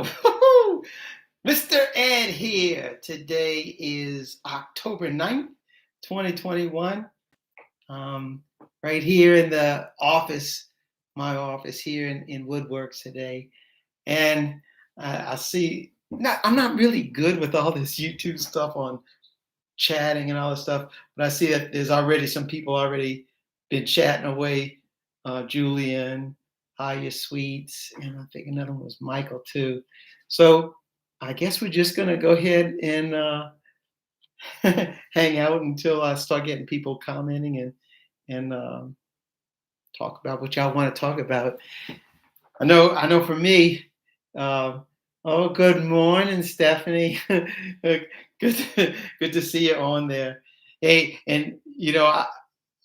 go. Mr. Ed here. Today is October 9th, 2021. Right here in the office, my office here in Woodworks today. And I see, I'm not really good with all this YouTube stuff on chatting and all this stuff, but I see that there's already some people already been chatting away. Julian, Hiya Sweets, and I think another one was Michael too. So I guess we're just gonna go ahead and hang out until I start getting people commenting and talk about what y'all want to talk about. I know. For me. Uh, oh, good morning, Stephanie. good, good to see you on there. Hey, and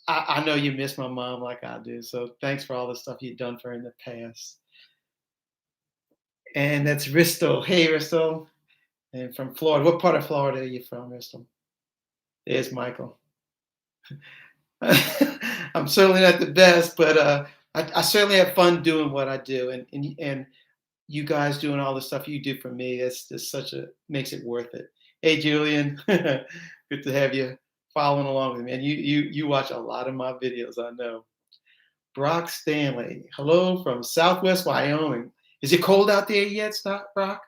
I know you miss my mom like I do. So thanks for all the stuff you've done for her in the past. And that's Risto. Hey, Risto. And from Florida. What part of Florida are you from, Risto? There's Michael. I'm certainly not the best, but I certainly have fun doing what I do. And you guys doing all the stuff you do for me, it's just makes it worth it. Hey, Julian. Good to have you following along with me. And you watch a lot of my videos, I know. Brock Stanley. Hello from Southwest Wyoming. Is it cold out there yet, Brock?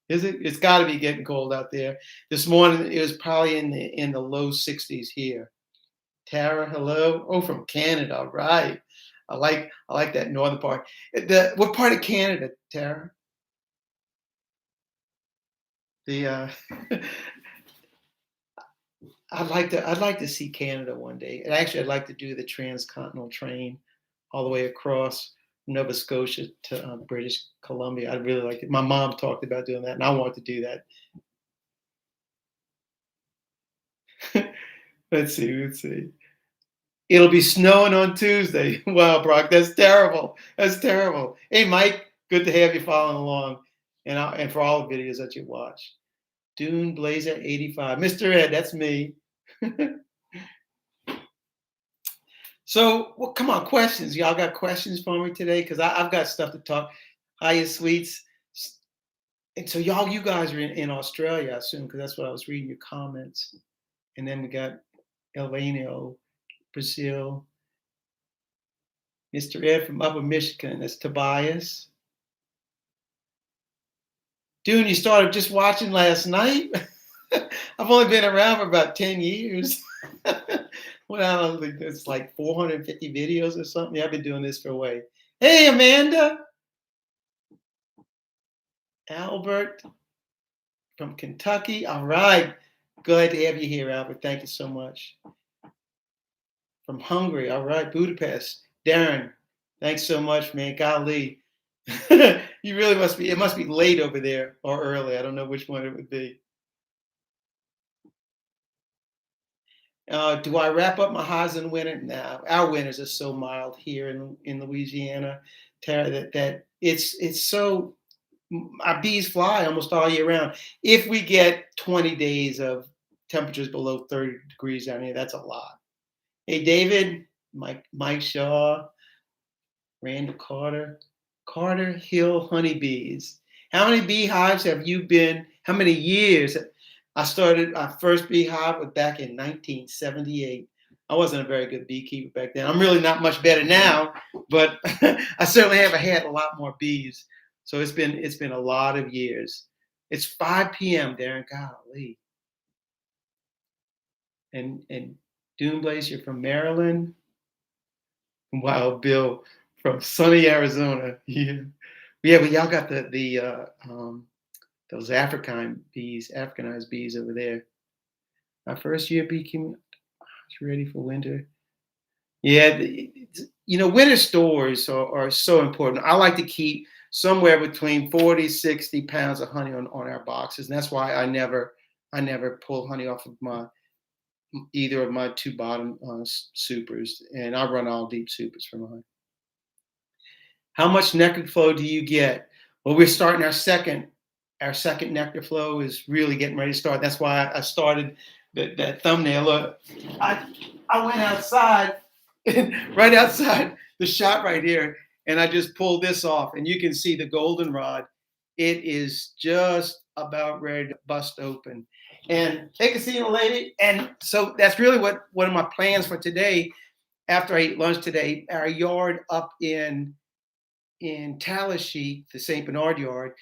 Is it? It's got to be getting cold out there. This morning it was probably in the low 60s here. Tara, hello. Oh, from Canada. All right. I like that northern part. What part of Canada, Tara? I'd like to see Canada one day. And actually, I'd like to do the transcontinental train all the way across Nova Scotia to British Columbia. I'd really like it. My mom talked about doing that, and I want to do that. Let's see. It'll be snowing on Tuesday. Wow, Brock, that's terrible. That's terrible. Hey, Mike, good to have you following along, and for all the videos that you watch. Dune Blazer 85. Mr. Ed, that's me. So, well, come on, questions. Y'all got questions for me today? Because I've got stuff to talk. Hiya, Sweets. And so you guys are in Australia, I assume, because that's what I was reading your comments. And then we got Eleno, Brazil. Mr. Ed from Upper Michigan. That's Tobias. Dune, you started just watching last night? I've only been around for about 10 years. Well, I don't think it's like 450 videos or something. Yeah, I've been doing this for a while. Hey, Amanda. Albert from Kentucky. All right. Glad to have you here, Albert. Thank you so much. From Hungary. All right. Budapest. Darren. Thanks so much, man. Golly. You really must be. It must be late over there or early. I don't know which one it would be. Do I wrap up my hives in the winter? No, our winters are so mild here in Louisiana, Tara, that it's so our bees fly almost all year round. If we get 20 days of temperatures below 30 degrees down here, that's a lot. Hey, David, Mike Shaw, Randall Carter Hill honeybees. How many beehives have you been? How many years? I started our first beehive back in 1978. I wasn't a very good beekeeper back then. I'm really not much better now, but I certainly have had a lot more bees. So it's been a lot of years. It's 5 p.m., Darren. Golly. And Dune Blaze, you're from Maryland. Wow, Bill from sunny Arizona. Yeah, but y'all got those Africanized bees over there. My first year beekeeping, ready for winter. Yeah, winter stores are so important. I like to keep somewhere between 40, 60 pounds of honey on our boxes. And that's why I never pull honey off of either of my two bottom supers. And I run all deep supers for mine. How much nectar flow do you get? Well, we're starting our second nectar flow is really getting ready to start. That's why I started that thumbnail. Look, I went outside, right outside the shop right here, and I just pulled this off. And you can see the goldenrod It is just about ready to bust open. And take a seat, lady. And so that's really what one of my plans for today. After I eat lunch today, our yard up in Tallahassee, the St. Bernard yard,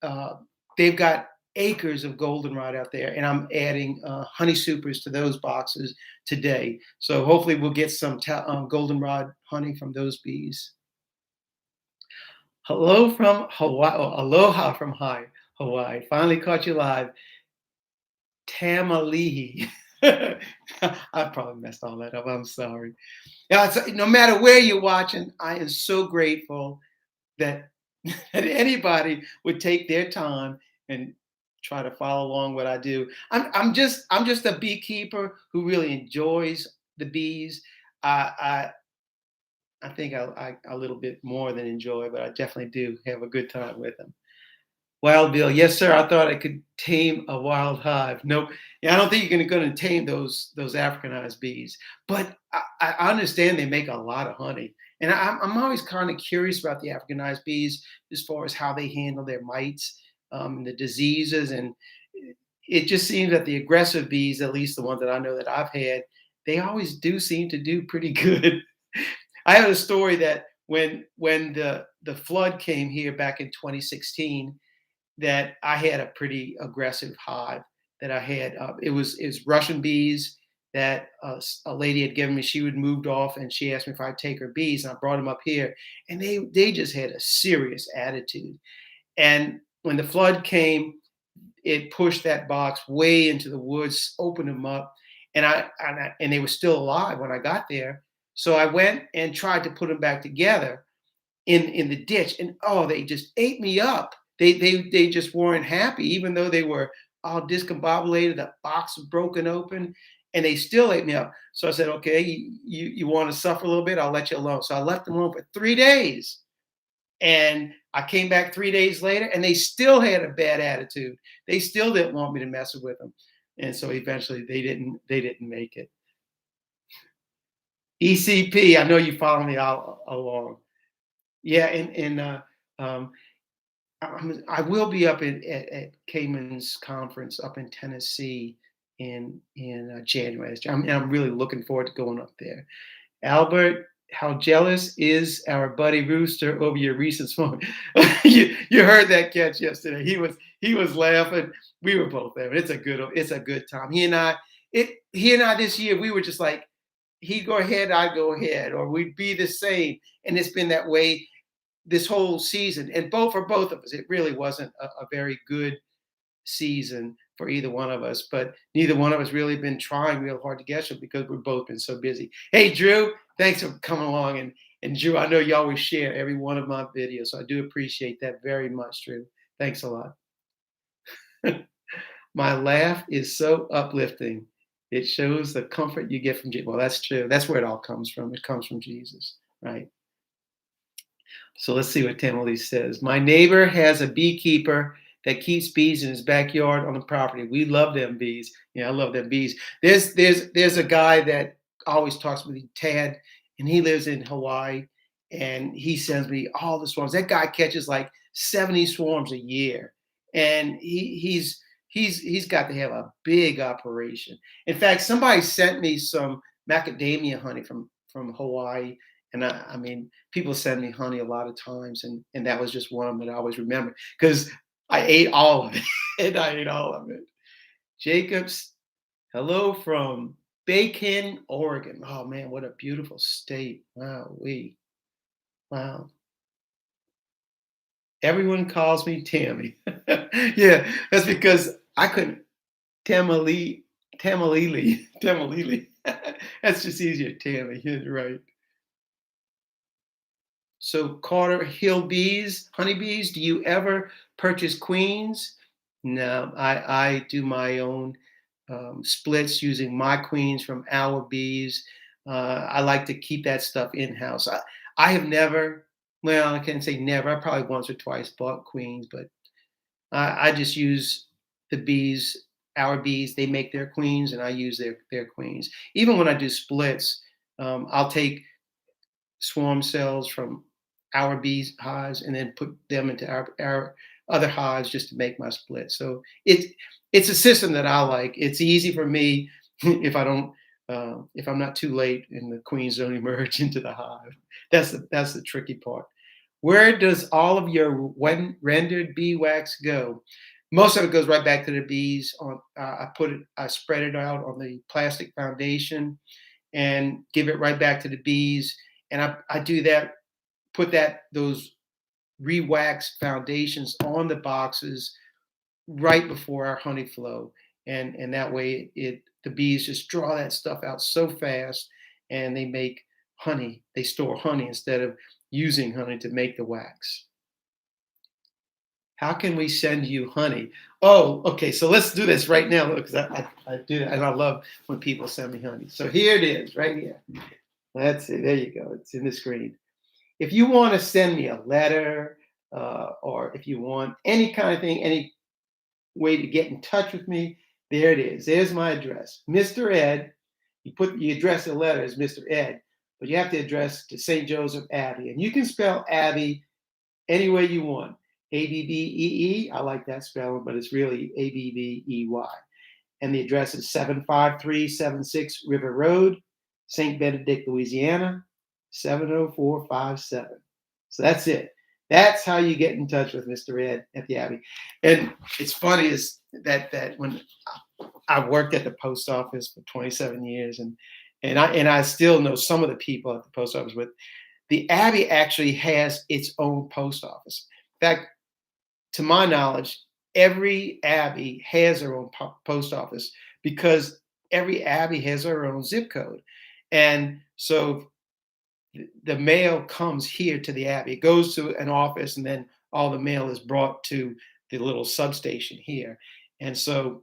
uh, they've got acres of goldenrod out there, and I'm adding honey supers to those boxes today. So hopefully we'll get some goldenrod honey from those bees. Hello from Hawaii. Oh, aloha from Hawaii. Finally caught you live. Tamalihi. I probably messed all that up. I'm sorry. Yeah, no matter where you're watching, I am so grateful that that anybody would take their time and try to follow along what I do. I'm just a beekeeper who really enjoys the bees. I think I a little bit more than enjoy, but I definitely do have a good time with them. Wild Bill, yes, sir. I thought I could tame a wild hive. Nope. Yeah, I don't think you're going to tame those Africanized bees. But I understand they make a lot of honey, and I'm always kind of curious about the Africanized bees as far as how they handle their mites, and the diseases, and it just seems that the aggressive bees, at least the ones that I know that I've had, they always do seem to do pretty good. I have a story that when the flood came here back in 2016, that I had a pretty aggressive hive that I had. It was Russian bees that a lady had given me. She had moved off, and she asked me if I'd take her bees, and I brought them up here, and they just had a serious attitude. And when the flood came, it pushed that box way into the woods, opened them up, and they were still alive when I got there. So I went and tried to put them back together in the ditch, and oh, they just ate me up. They just weren't happy, even though they were all discombobulated. The box was broken open, and they still ate me up. So I said, okay, you want to suffer a little bit? I'll let you alone. So I left them alone for 3 days, and I came back 3 days later, and they still had a bad attitude. They still didn't want me to mess with them, and so eventually they didn't make it. ECP, I know you follow me all along. Yeah, and um, I will be up at Cayman's conference up in Tennessee in January. I'm really looking forward to going up there. Albert, how jealous is our buddy Rooster over your recent smoke? You heard that catch yesterday. He was laughing. We were both laughing. It's a good time. He and I this year, we were just like, he'd go ahead, I'd go ahead, or we'd be the same. And it's been that way this whole season. And for both of us, it really wasn't a very good season for either one of us. But neither one of us really been trying real hard to get you because we've both been so busy. Hey, Drew, thanks for coming along. And Drew, I know you always share every one of my videos, so I do appreciate that very much, Drew. Thanks a lot. My laugh is so uplifting. It shows the comfort you get from Jesus. Well, that's true. That's where it all comes from. It comes from Jesus, right? So let's see what Tamale says. My neighbor has a beekeeper that keeps bees in his backyard on the property. We love them bees. Yeah, I love them bees. There's a guy that always talks with me, Tad, and he lives in Hawaii, and he sends me all the swarms. That guy catches like 70 swarms a year, and he's got to have a big operation. In fact, somebody sent me some macadamia honey from Hawaii. And I mean, people send me honey a lot of times, and that was just one of them that I always remember because I ate all of it. And I ate all of it. Jacobs, hello from Bacon, Oregon. Oh man, what a beautiful state. Wow. Everyone calls me Tammy. Yeah, that's because I couldn't Tamalili. That's just easier, Tammy. You're right. So Carter Hill bees, honeybees, do you ever purchase queens? No, I do my own splits using my queens from our bees. I like to keep that stuff in house. I have never, well, I can't say never. I probably once or twice bought queens, but I just use the bees, our bees. They make their queens, and I use their queens. Even when I do splits, I'll take swarm cells from our bees hives and then put them into other hives just to make my split. So it's a system that I like. It's easy for me if I'm not too late and the queens don't emerge into the hive. That's the tricky part. Where does all of your rendered bee wax go? Most of it goes right back to the bees. I spread it out on the plastic foundation and give it right back to the bees. And I do that, put those re-waxed foundations on the boxes right before our honey flow, and that way the bees just draw that stuff out so fast, and they make honey. They store honey instead of using honey to make the wax. How can we send you honey? Oh, okay. So let's do this right now because I do that, and I love when people send me honey. So here it is, right here. That's it. There you go. It's in the screen. If you want to send me a letter, or if you want any kind of thing, any way to get in touch with me, there it is. There's my address. Mr. Ed, you address the letter as Mr. Ed, but you have to address to St. Joseph Abbey. And you can spell Abbey any way you want. Abbee. I like that spelling, but it's really Abbey. And the address is 75376 River Road, St. Benedict, Louisiana, 70457. So that's it. That's how you get in touch with Mr. Ed at the Abbey. And it's funny is that when I worked at the post office for 27 years, and I still know some of the people at the post office, but the Abbey actually has its own post office. In fact, to my knowledge, every Abbey has their own post office because every Abbey has their own zip code. And so the mail comes here to the Abbey. It goes to an office, and then all the mail is brought to the little substation here. And so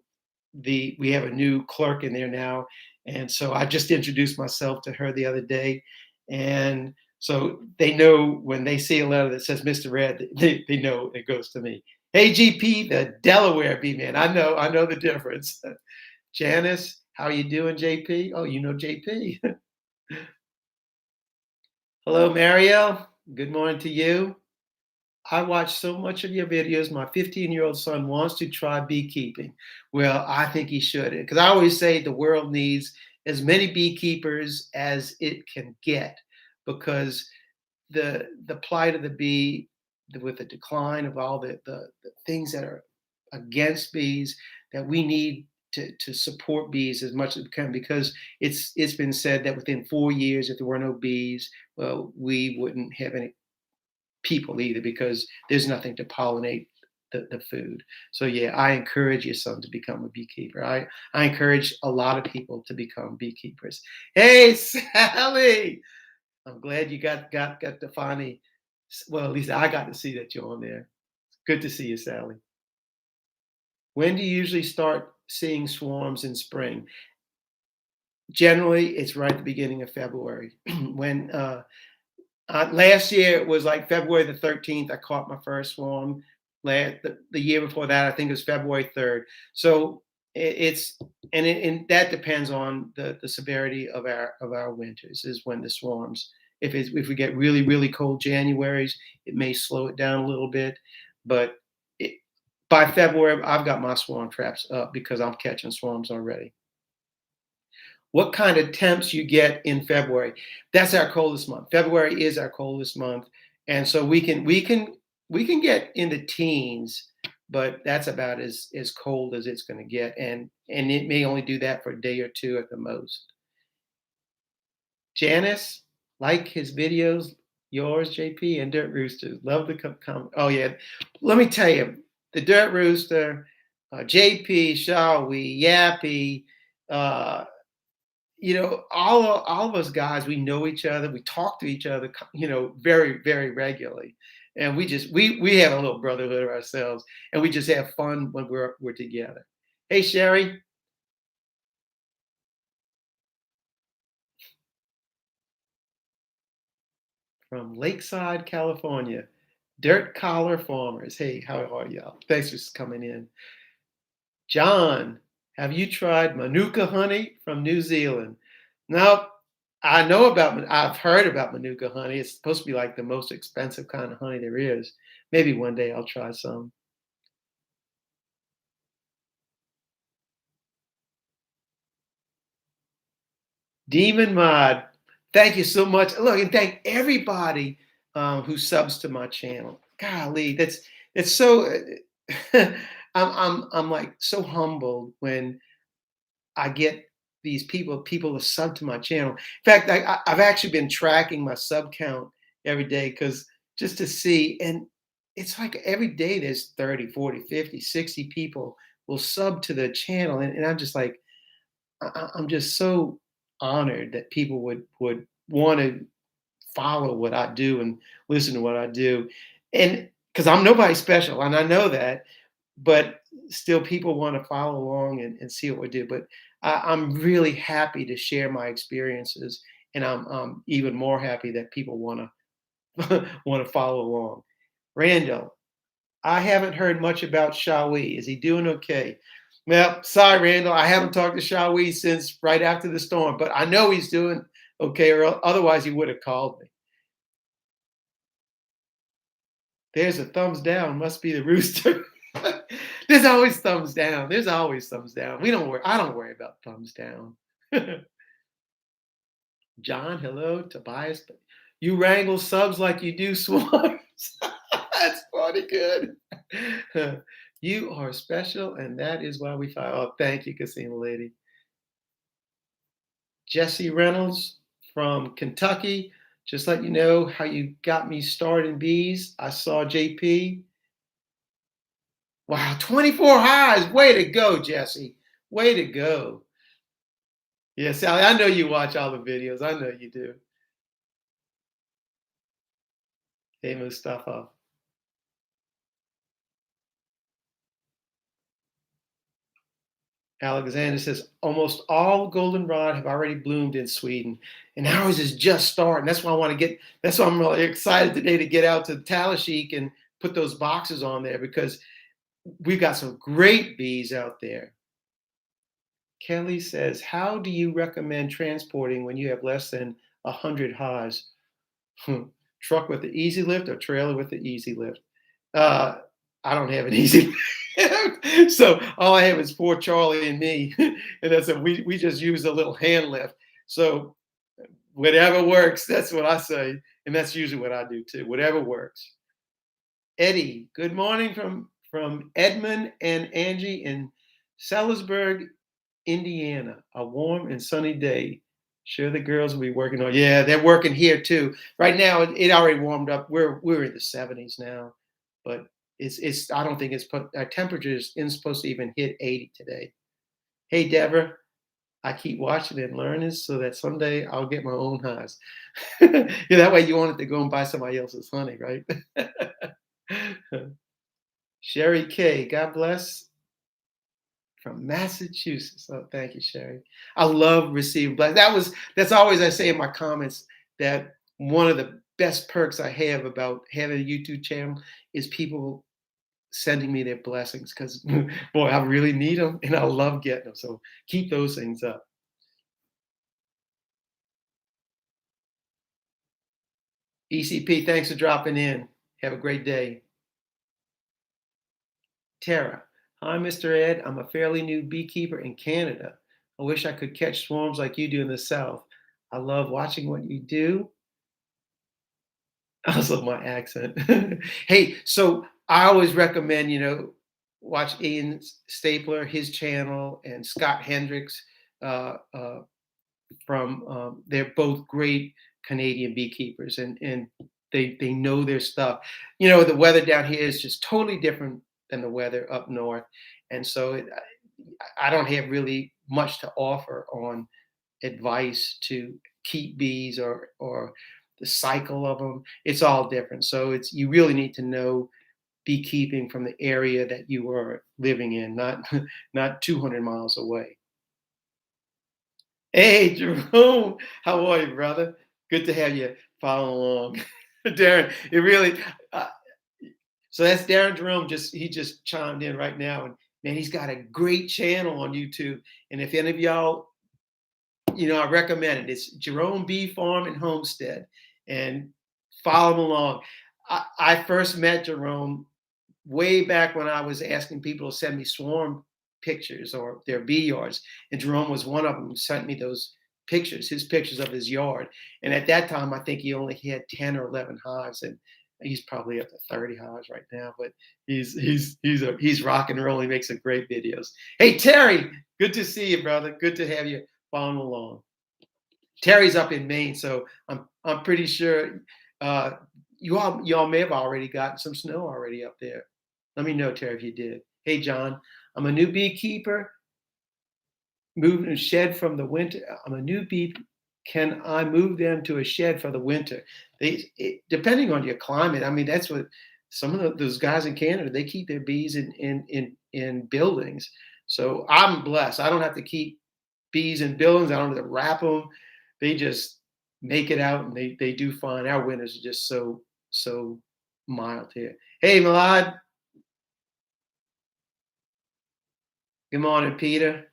we have a new clerk in there now. And so I just introduced myself to her the other day. And so they know when they see a letter that says Mr. Ed, they know it goes to me. Hey, GP, the Delaware bee man. I know the difference. Janice, how you doing, JP? Oh, you know JP. Hello, Marielle. Good morning to you. I watch so much of your videos. My 15-year-old son wants to try beekeeping. Well, I think he should, because I always say the world needs as many beekeepers as it can get, because the plight of the bee, with the decline of all the things that are against bees, that we need to support bees as much as we can, because it's been said that within 4 years, if there were no bees, well, we wouldn't have any people either, because there's nothing to pollinate the food. So yeah, I encourage your son to become a beekeeper. I encourage a lot of people to become beekeepers. Hey, Sally, I'm glad you got to finally. Well, at least I got to see that you're on there. Good to see you, Sally. When do you usually start seeing swarms in spring? Generally, it's right at the beginning of February. When last year it was like February the 13th, I caught my first swarm. The year before that, I think it was February 3rd. So and that depends on the severity of our winters, is when the swarms. If we get really, really cold Januaries, it may slow it down a little bit, but by February, I've got my swarm traps up because I'm catching swarms already. What kind of temps you get in February? That's our coldest month. February is our coldest month, and so we can get in the teens, but that's about as cold as it's going to get, and it may only do that for a day or two at the most. Janice, like his videos, yours, JP, and Dirt Rooster. Love the comment. Oh yeah, let me tell you, the Dirt Rooster, JP, Shawi, Yappy, all of us guys, we know each other. We talk to each other, very, very regularly, and we have a little brotherhood of ourselves, and we just have fun when we're together. Hey, Sherry. From Lakeside, California. Dirt Collar Farmers. Hey, how are y'all? Thanks for coming in. John, have you tried Manuka honey from New Zealand? Now, I've heard about Manuka honey. It's supposed to be like the most expensive kind of honey there is. Maybe one day I'll try some. Demon Mod, thank you so much. Look, and thank everybody who subs to my channel. Golly, that's so. I'm like so humbled when I get these people to sub to my channel. In fact, I've actually been tracking my sub count every day because just to see, and it's like every day there's 30, 40, 50, 60 people will sub to the channel. And I'm just like, I'm just so honored that people would want to follow what I do and listen to what I do. And because I'm nobody special, and I know that, but still people want to follow along and see what we do. But I'm really happy to share my experiences, and I'm even more happy that people want to want to follow along. Randall, I haven't heard much about Shawi. Is he doing okay? Well, sorry, Randall. I haven't talked to Shawi since right after the storm, but I know he's doing okay, or otherwise he would have called me. There's a thumbs down. Must be the rooster. There's always thumbs down. There's always thumbs down. We don't worry. I don't worry about thumbs down. John, hello. Tobias, you wrangle subs like you do swarms. That's funny good. You are special, and that is why we fight. Oh, thank you, Casino Lady. Jesse Reynolds from Kentucky. Just let you know how you got me started in bees. I saw JP. Wow, 24 highs. Way to go, Jesse. Way to go. Yeah, Sally, I know you watch all the videos. I know you do. Hey, Mustafa. Alexander says, almost all goldenrod have already bloomed in Sweden, and ours is just starting. That's why I want to get, that's why I'm really excited today to get out to Talashik and put those boxes on there because we've got some great bees out there. Kelly says, how do you recommend transporting when you have less than 100 hives? Truck with the easy lift or trailer with the easy lift? I don't have an easy lift. So all I have is poor Charlie and me. And that's it. We just use a little hand lift. So whatever works, that's what I say. And that's usually what I do too. Whatever works. Eddie, good morning from Edmund and Angie in Sellersburg, Indiana. A warm and sunny day. Sure, the girls will be working on. Yeah, they're working here too. Right now, it already warmed up. We're in the 70s now, but it's. I don't think it's put. Our temperatures isn't supposed to even hit 80 today. Hey, Deborah, I keep watching and learning so that someday I'll get my own hives. Yeah, that way you want it to go and buy somebody else's honey, right? Sherry K, God bless from Massachusetts. Oh, thank you, Sherry. I love receiving blessings. That's always I say in my comments that one of the best perks I have about having a YouTube channel is people sending me their blessings because boy, I really need them and I love getting them. So keep those things up. ECP, thanks for dropping in. Have a great day. Tara, hi, Mr. Ed. I'm a fairly new beekeeper in Canada. I wish I could catch swarms like you do in the South. I love watching what you do. I also love my accent. Hey, so I always recommend, watch Ian Stapler, his channel, and Scott Hendricks from, they're both great Canadian beekeepers and they know their stuff. The weather down here is just totally different than the weather up north. And so I don't have really much to offer on advice to keep bees or the cycle of them. It's all different. So you really need to know beekeeping from the area that you are living in, not 200 miles away. Hey, Jerome, how are you, brother? Good to have you follow along. Darren, it really, uh, so that's Darren Jerome. He just chimed in right now, and man, he's got a great channel on YouTube. And if any of y'all, I recommend it. It's Jerome Bee Farm and Homestead, and follow him along. I first met Jerome way back when I was asking people to send me swarm pictures or their bee yards, and Jerome was one of them who sent me those pictures, his pictures of his yard. And at that time, I think he only had 10 or 11 hives, and he's probably up to 30 hives right now. But he's rock and roll. He makes some great videos. Hey Terry, good to see you, brother. Good to have you following along. Terry's up in Maine, so I'm pretty sure y'all may have already gotten some snow already up there. Let me know, Terry, if you did. Hey John, I'm a new beekeeper. Moving a shed from the winter. I'm a new bee. Can I move them to a shed for the winter? Depending on your climate. I mean, that's what some of those guys in Canada, they keep their bees in buildings. So I'm blessed. I don't have to keep bees in buildings. I don't have to wrap them. They just make it out, and they do fine. Our winters are just so mild here. Hey Milad. Good morning, Peter.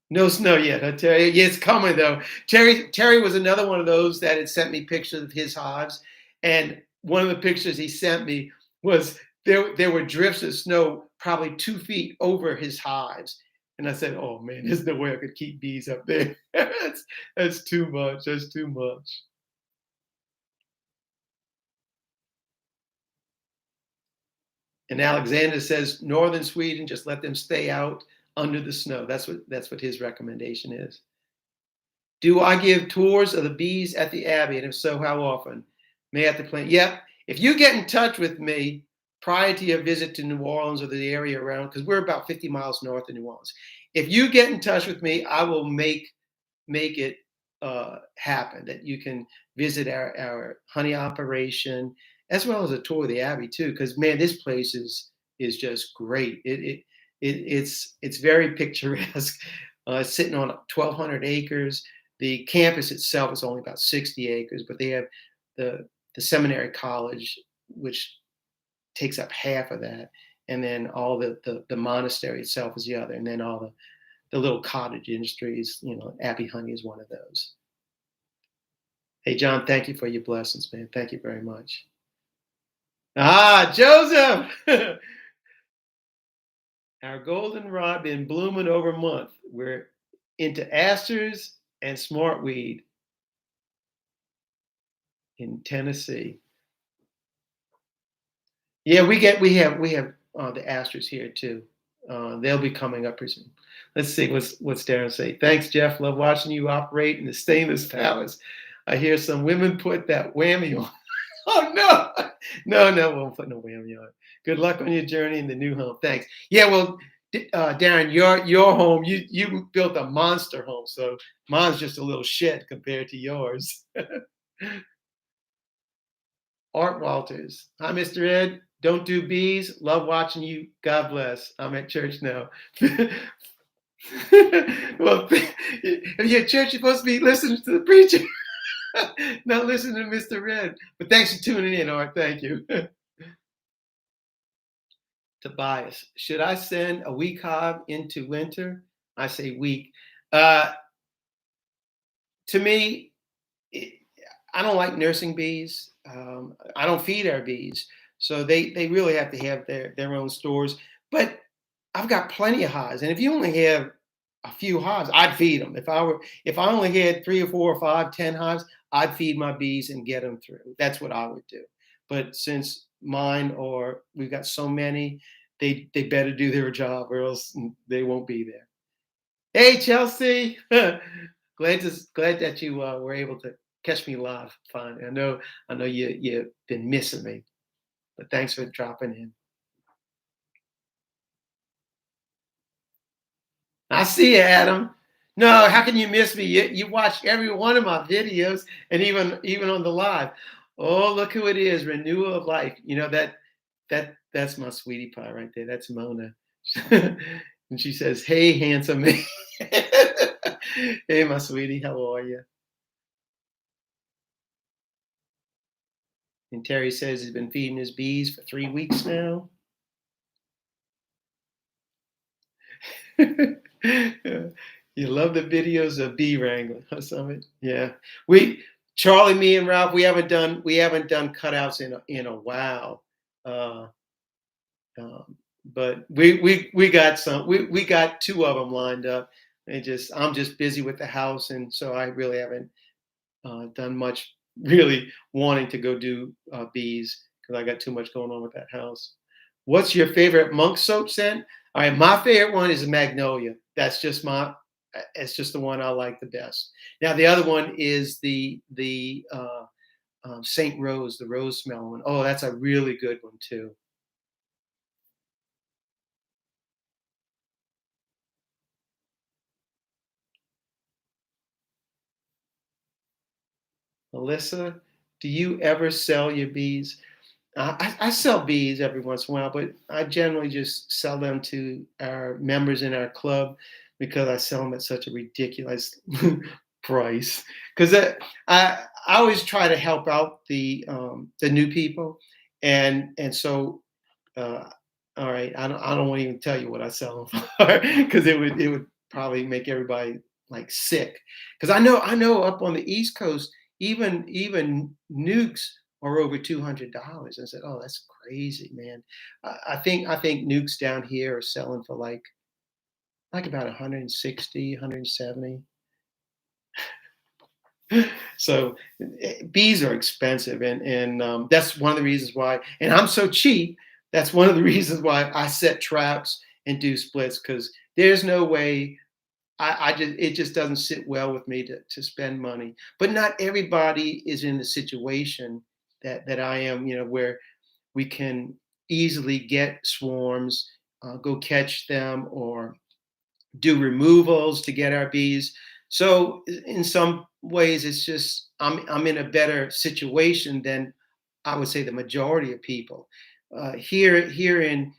No snow yet, I tell you. Yeah, it's coming though. Terry was another one of those that had sent me pictures of his hives, and one of the pictures he sent me was there were drifts of snow probably 2 feet over his hives, and I said, "Oh man, there's no way I could keep bees up there. That's too much. That's too much." And Alexander says, "Northern Sweden, just let them stay out under the snow." That's what his recommendation is. Do I give tours of the bees at the Abbey? And if so, how often? May I have to plan? Yep. If you get in touch with me prior to your visit to New Orleans or the area around, because we're about 50 miles north of New Orleans, if you get in touch with me, I will make it happen, that you can visit our honey operation as well as a tour of the Abbey too. Because man, this place is just great. It's very picturesque. It's sitting on 1,200 acres. The campus itself is only about 60 acres, but they have the seminary college, which takes up half of that, and then all the monastery itself is the other, and then all the little cottage industries. Abbey honey is one of those. Hey John, thank you for your blessings, man. Thank you very much. Joseph. Our goldenrod been blooming over a month. We're into asters and smartweed in Tennessee. Yeah, we have the asters here too. They'll be coming up pretty soon. Let's see what's Darren say. Thanks, Jeff. Love watching you operate in the stainless palace. I hear some women put that whammy on. Oh no, won't put no whammy on. Good luck on your journey in the new home. Thanks. Yeah, well, Darren, your home, you built a monster home, so mine's just a little shed compared to yours. Art Walters. Hi, Mr. Ed. Don't do bees. Love watching you. God bless. I'm at church now. Well, if you're at church, you're supposed to be listening to the preacher, not listening to Mr. Red. But thanks for tuning in, Art. Thank you. Tobias, should I send a weak hive into winter? I say weak. To me, I don't like nursing bees. I don't feed our bees, so they really have to have their own stores. But I've got plenty of hives, and if you only have a few hives, I'd feed them. If I only had 3 or 4 or 5, 10 hives, I'd feed my bees and get them through. That's what I would do. But since we've got so many, they better do their job, or else they won't be there. Hey Chelsea, glad that you were able to catch me live. Fine. I know you've been missing me, but thanks for dropping in. I see you, Adam. No, how can you miss me? You watch every one of my videos, and even on the live. Oh, look who it is! Renewal of life. That's my sweetie pie right there. That's Mona, and she says, "Hey, handsome man." Hey, my sweetie, how are you? And Terry says he's been feeding his bees for 3 weeks now. You love the videos of bee wrangling, huh, Summit? Yeah, Charlie, me, and Ralph, we haven't done cutouts in a while. but we got some. We got two of them lined up. And just I'm just busy with the house, and so I really haven't done much. Really wanting to go do bees because I got too much going on with that house. What's your favorite monk soap scent? All right, my favorite one is a magnolia. That's just my. It's just the one I like the best. Now the other one is the Saint Rose, the rose smell one. Oh, that's a really good one too. Melissa, do you ever sell your bees? I sell bees every once in a while, but I generally just sell them to our members in our club because I sell them at such a ridiculous price. Because I always try to help out the new people, and so uh, all right, I don't want to even tell you what I sell them for because it would probably make everybody like sick. Because I know up on the East Coast, even nukes are over $200. I said, oh, that's crazy, man. I think nukes down here are selling for like about 160, 170. So bees are expensive, and that's one of the reasons why. And I'm so cheap. That's one of the reasons why I set traps and do splits because there's no way I just it just doesn't sit well with me to spend money. But not everybody is in the situation that I am. Where we can easily get swarms, go catch them, or do removals to get our bees. So in some ways, it's just I'm in a better situation than I would say the majority of people. Here in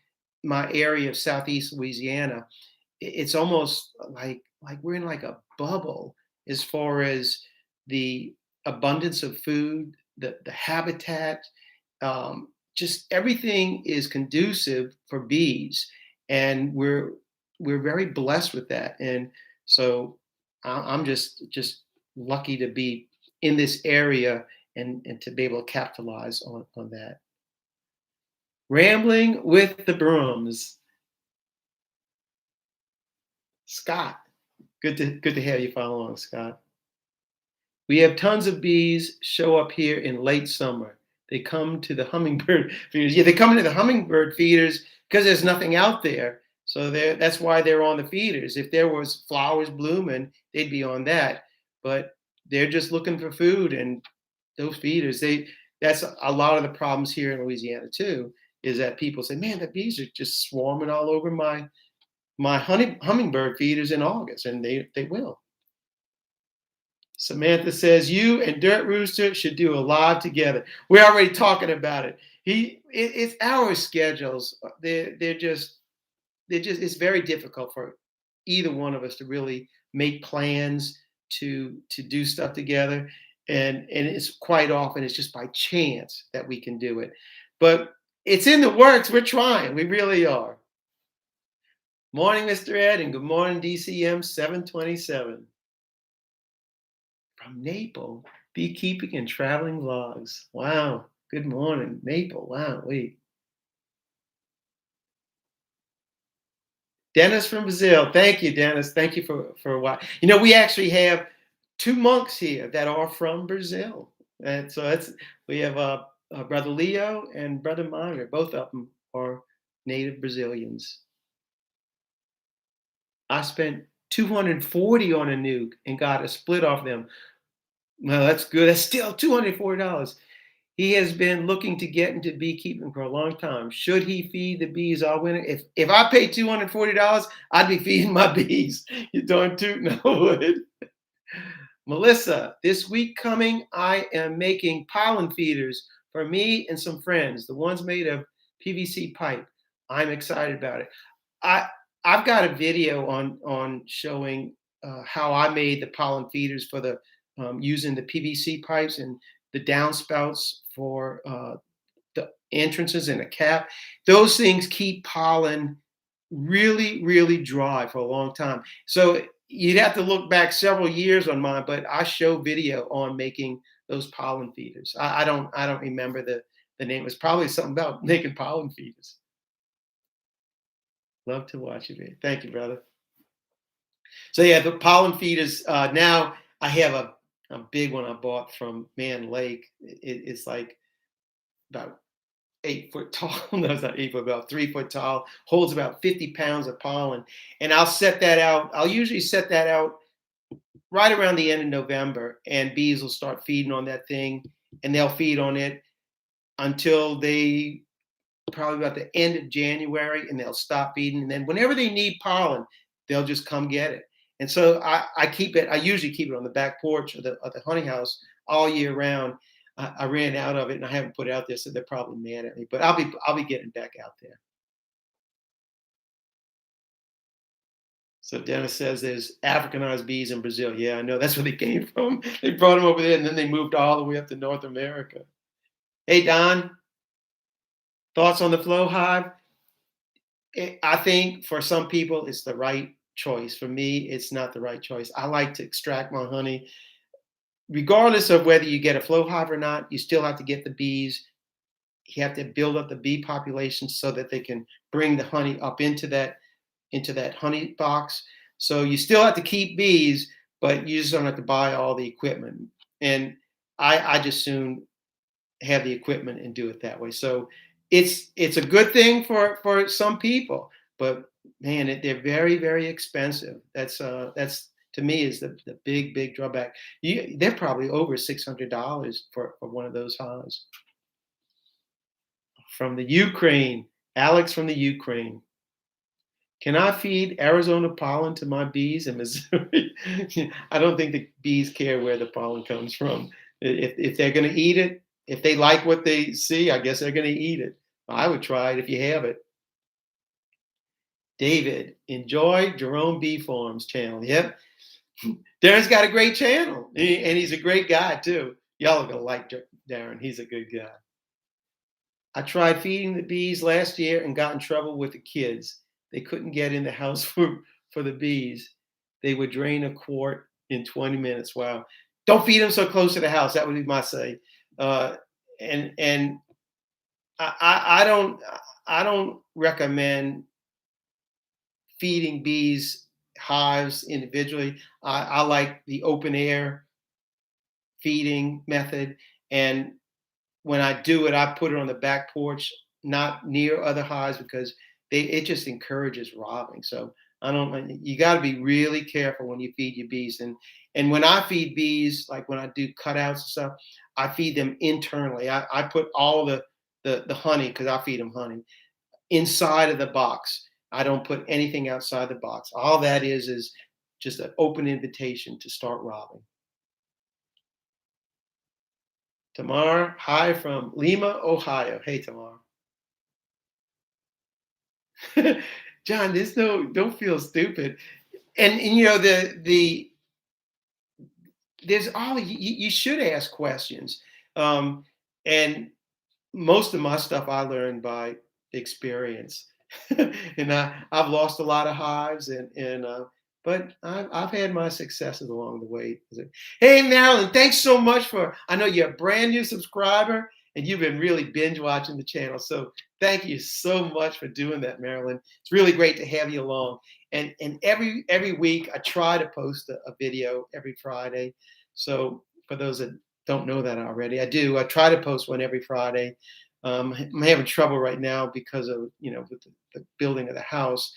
my area of Southeast Louisiana, it's almost like we're in like a bubble as far as the abundance of food, the habitat, just everything is conducive for bees, and we're very blessed with that. And so I'm just lucky to be in this area and to be able to capitalize on that. Rambling with the brooms, Scott. Good to have you follow along, Scott. We have tons of bees show up here in late summer. They come to the hummingbird feeders. Yeah, they come into the hummingbird feeders because there's nothing out there. So that's why they're on the feeders. If there was flowers blooming, they'd be on that. But they're just looking for food, and those feeders. That's a lot of the problems here in Louisiana too. Is that people say, "Man, the bees are just swarming all over my hummingbird feeders in August," and they will. Samantha says you and Dirt Rooster should do a live together. We're already talking about it. It's our schedules. They're just it's very difficult for either one of us to really make plans to do stuff together, and it's quite often it's just by chance that we can do it. But it's in the works. We're trying. We really are. Morning, Mr. Ed, and good morning, DCM 727. From Naples, beekeeping and traveling vlogs. Wow. Good morning, Naples. Wow. Wait. Dennis from Brazil. Thank you, Dennis. Thank you for what. We actually have two monks here that are from Brazil, and so we have brother Leo and brother Myra. Both of them are native Brazilians. I spent 240 on a nuke and got a split off them. Well, that's good. That's still $240. He has been looking to get into beekeeping for a long time. Should he feed the bees all winter? If I paid $240, I'd be feeding my bees. You don't toot no wood. Melissa, this week coming, I am making pollen feeders for me and some friends. The ones made of PVC pipe. I'm excited about it. I I've got a video on showing how I made the pollen feeders for the using the PVC pipes and the downspouts for the entrances and a cap. Those things keep pollen really, really dry for a long time. So you'd have to look back several years on mine, but I show video on making those pollen feeders. I don't remember the name. It's probably something about making pollen feeders. Love to watch it, man. Thank you, brother. So yeah, the pollen feeders. Now I have a big one I bought from Man Lake. It's like about 8 foot tall. No, it's not 8 foot, about 3 foot tall. Holds about 50 pounds of pollen, and I'll set that out. I'll usually set that out right around the end of November, and bees will start feeding on that thing, and they'll feed on it until they probably about the end of January, and they'll stop feeding. And then whenever they need pollen, they'll just come get it. And so I keep it. I usually keep it on the back porch of the honey house all year round. I ran out of it, and I haven't put it out there, so they're probably mad at me. But I'll be getting back out there. So Dennis says there's Africanized bees in Brazil. Yeah, I know. That's where they came from. They brought them over there, and then they moved all the way up to North America. Hey, Don, thoughts on the flow hive? I think for some people, it's the right choice. For me, it's not the right choice. I like to extract my honey. Regardless of whether you get a flow hive or not, you still have to get the bees. You have to build up the bee population so that they can bring the honey up into that honey box. So you still have to keep bees, but you just don't have to buy all the equipment. And I just soon have the equipment and do it that way. So it's a good thing for some people, but man, they're very, very expensive. That's to me is the big drawback. They're probably over $600 for one of those hives. From the Ukraine, Alex from the Ukraine. Can I feed Arizona pollen to my bees in Missouri? I don't think the bees care where the pollen comes from. If they're going to eat it, if they like what they see, I guess they're going to eat it. I would try it if you have it. David, enjoy Jerome Bee Farms channel. Yep. Darren's got a great channel, and he's a great guy too. Y'all are going to like Darren. He's a good guy. I tried feeding the bees last year and got in trouble with the kids. They couldn't get in the house for the bees. They would drain a quart in 20 minutes. Wow. Don't feed them so close to the house. That would be my say. And I don't recommend feeding bees hives individually. I like the open air feeding method. And when I do it, I put it on the back porch, not near other hives, because it just encourages robbing. So you got to be really careful when you feed your bees. And when I feed bees, like when I do cutouts and stuff, I feed them internally. I put all the honey, because I feed them honey, inside of the box. I don't put anything outside the box. All that is just an open invitation to start robbing. Tamar, hi from Lima, Ohio. Hey, Tamar. John, don't feel stupid. And you know, there's all, you should ask questions. And most of my stuff I learned by experience. And I've lost a lot of hives, but I've had my successes along the way. Hey, Marilyn, thanks so much I know you're a brand new subscriber, and you've been really binge watching the channel. So thank you so much for doing that, Marilyn. It's really great to have you along. And every week I try to post a video every Friday. So for those that don't know that already, I try to post one every Friday. I'm having trouble right now because of, with the building of the house,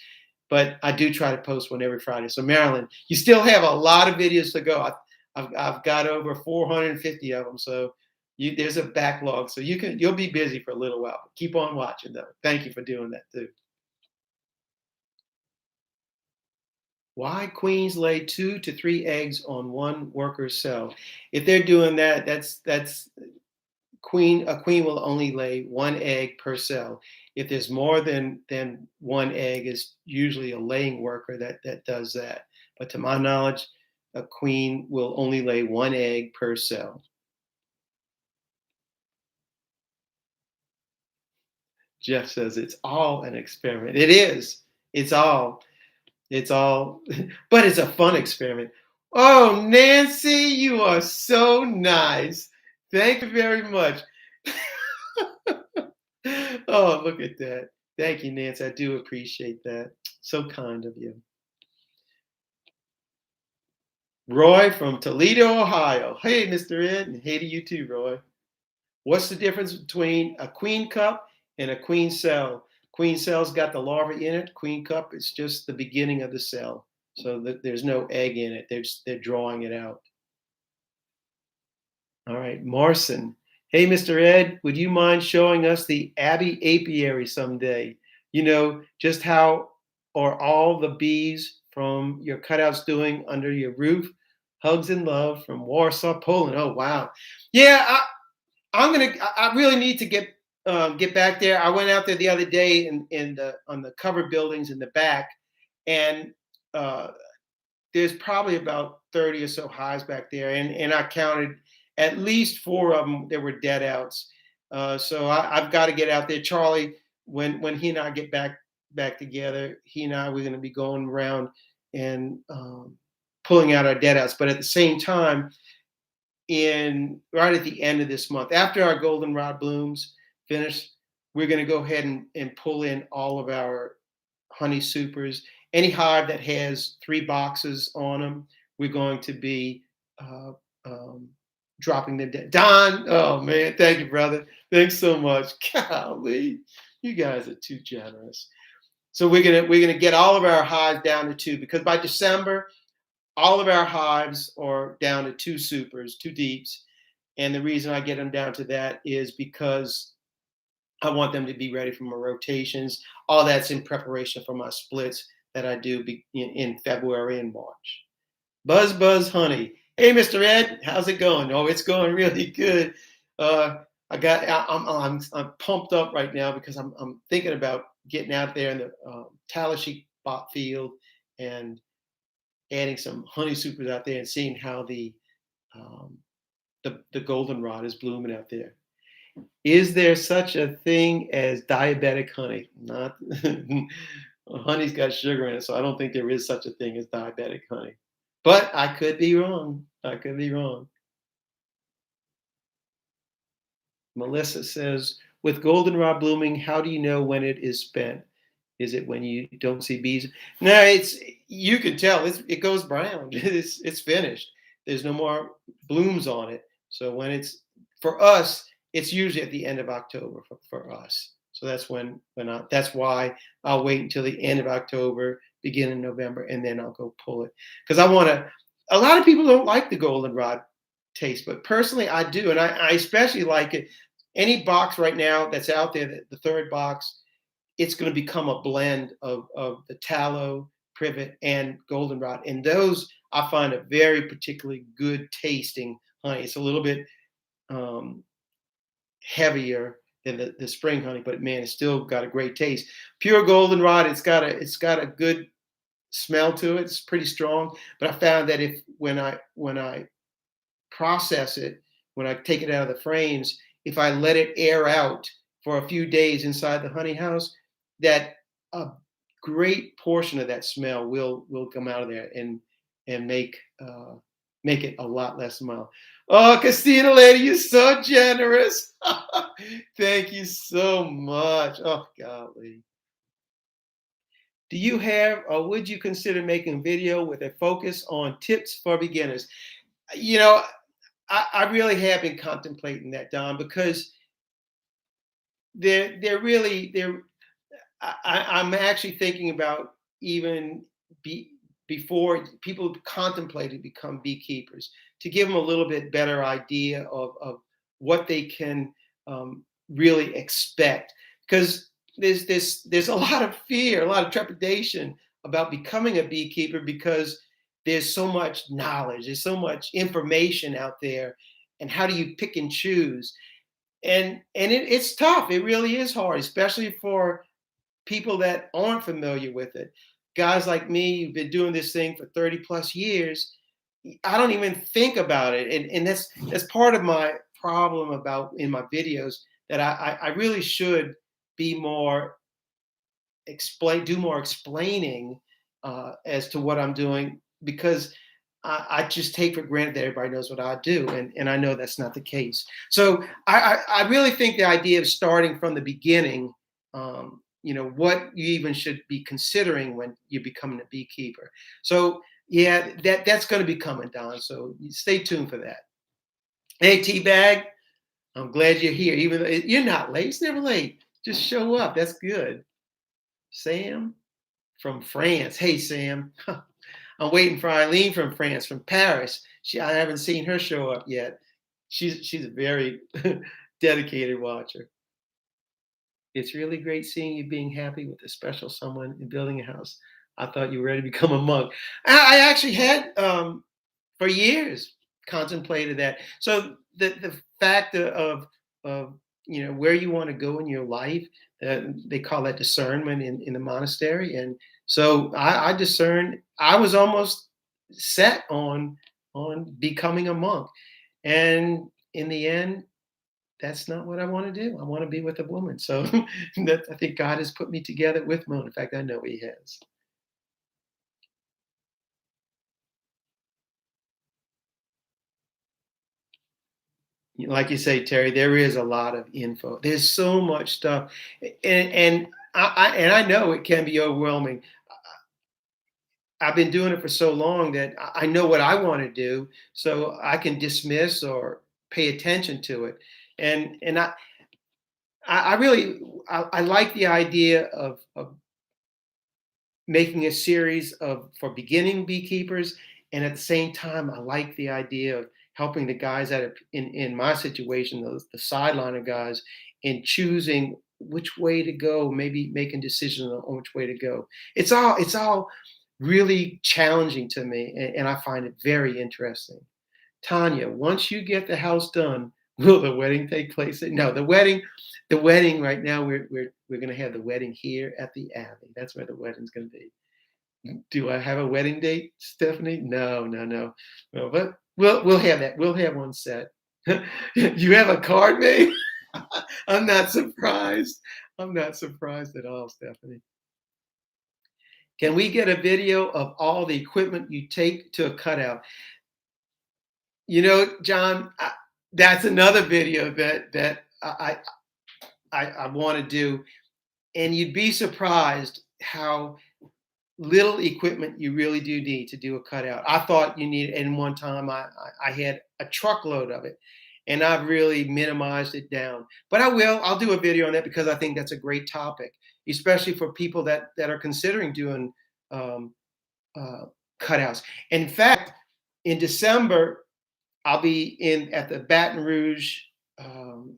but I do try to post one every Friday. So Marilyn, you still have a lot of videos to go. I've got over 450 of them. So there's a backlog. So you'll be busy for a little while. But keep on watching though. Thank you for doing that too. Why queens lay 2 to 3 eggs on one worker's cell? If they're doing that, that's a queen will only lay 1 egg per cell. If there's more than 1 egg, is usually a laying worker that does that. But to my knowledge, a queen will only lay 1 egg per cell. Jeff says it's all an experiment. It is. It's all, but it's a fun experiment. Oh, Nancy, you are so nice. Thank you very much. Oh, look at that. Thank you, Nancy. I do appreciate that. So kind of you. Roy from Toledo, Ohio. Hey, Mr. Ed, and hey to you too, Roy. What's the difference between a queen cup and a queen cell? Queen cell's got the larva in it. Queen cup is just the beginning of the cell. So there's no egg in it. They're drawing it out. All right, Marson. Hey, Mr. Ed, would you mind showing us the Abbey Apiary someday? Just how are all the bees from your cutouts doing under your roof? Hugs and love from Warsaw, Poland. Oh, wow. Yeah, I really need to get back there. I went out there the other day on the covered buildings in the back, and uh, there's probably about 30 or so hives back there, and I counted at least 4 of them that were dead outs. So I've got to get out there. Charlie, when he and I get back together, he and I we're going to be going around and pulling out our dead outs. But at the same time, right at the end of this month, after our goldenrod blooms finish, we're going to go ahead and pull in all of our honey supers. Any hive that has 3 boxes on them, we're going to be dropping them dead. Don, oh man, thank you, brother. Thanks so much. Golly, you guys are too generous. So we're gonna get all of our hives down to 2, because by December, all of our hives are down to 2 supers, 2 deeps. And the reason I get them down to that is because I want them to be ready for my rotations. All that's in preparation for my splits that I do in February and March. Buzz honey. Hey, Mr. Ed, how's it going? Oh, it's going really good. I'm pumped up right now because I'm thinking about getting out there in the Tallahassee bot field and adding some honey supers out there and seeing how the goldenrod is blooming out there. Is there such a thing as diabetic honey? Not honey's got sugar in it, so I don't think there is such a thing as diabetic honey. But I could be wrong. Melissa says, with goldenrod blooming, how do you know when it is spent? Is it when you don't see bees? No, you can tell. It goes brown. It's finished. There's no more blooms on it. So for us, it's usually at the end of October for us. So that's that's why I'll wait until the end of October, beginning of November, and then I'll go pull it. Because a lot of people don't like the goldenrod taste, but personally I do. And I especially like it. Any box right now that's out there, the 3rd box, it's going to become a blend of the tallow, privet, and goldenrod. And those I find a very particularly good tasting honey. It's a little bit heavier than the spring honey, but man, it's still got a great taste. Pure goldenrod, it's got a good smell to it. It's pretty strong. But I found that when I process it, when I take it out of the frames, if I let it air out for a few days inside the honey house, that a great portion of that smell will come out of there and make it a lot less mild. Oh, Christina lady, you're so generous. Thank you so much. Oh, golly. Do you have, or would you consider making a video with a focus on tips for beginners? I really have been contemplating that, Don, because I'm actually thinking about even before people contemplate to become beekeepers, to give them a little bit better idea of what they can really expect. Because there's a lot of fear, a lot of trepidation about becoming a beekeeper, because there's so much knowledge, there's so much information out there, and how do you pick and choose? And it's tough. It really is hard, especially for people that aren't familiar with it. Guys like me who've been doing this thing for 30 plus years, I don't even think about it. And that's part of my problem about in my videos, that I really should be more do more explaining as to what I'm doing, because I just take for granted that everybody knows what I do, and I know that's not the case. So I really think the idea of starting from the beginning what you even should be considering when you're becoming a beekeeper. So yeah, that's going to be coming down. So stay tuned for that. Hey, T-Bag, I'm glad you're here. Even though you're not late, it's never late. Just show up. That's good. Sam from France. Hey, Sam. I'm waiting for Eileen from France, from Paris. I haven't seen her show up yet. She's a very dedicated watcher. It's really great seeing you being happy with a special someone in building a house. I thought you were ready to become a monk. I actually had for years contemplated that. So the fact of where you want to go in your life, they call that discernment in the monastery, and so I discerned. I was almost set on becoming a monk, and in the end, that's not what I want to do. I want to be with a woman. So I think God has put me together with Moon. In fact, I know He has. Like you say, Terry, there is a lot of info. There's so much stuff, and I know it can be overwhelming. I've been doing it for so long that I know what I want to do, so I can dismiss or pay attention to it. And I really I like the idea of making a series for beginning beekeepers, and at the same time, I like the idea of helping the guys that are in my situation, the sideliner guys, in choosing which way to go, maybe making decisions on which way to go. It's all really challenging to me, and I find it very interesting. Tanya, once you get the house done, will the wedding take place? No, the wedding right now we're going to have the wedding here at the Abbey. That's where the wedding's going to be. Do I have a wedding date, Stephanie? No, no, no. Well, but we'll have that. We'll have one set. You have a card made? I'm not surprised. I'm not surprised at all, Stephanie. Can we get a video of all the equipment you take to a cutout? John, that's another video that I want to do, and you'd be surprised how little equipment you really do need to do a cutout. I thought you needed, and one time I had a truckload of it, and I've really minimized it down. But I'll do a video on that because I think that's a great topic, especially for people that are considering doing um, cutouts. In fact, in December, I'll be at the Baton Rouge, the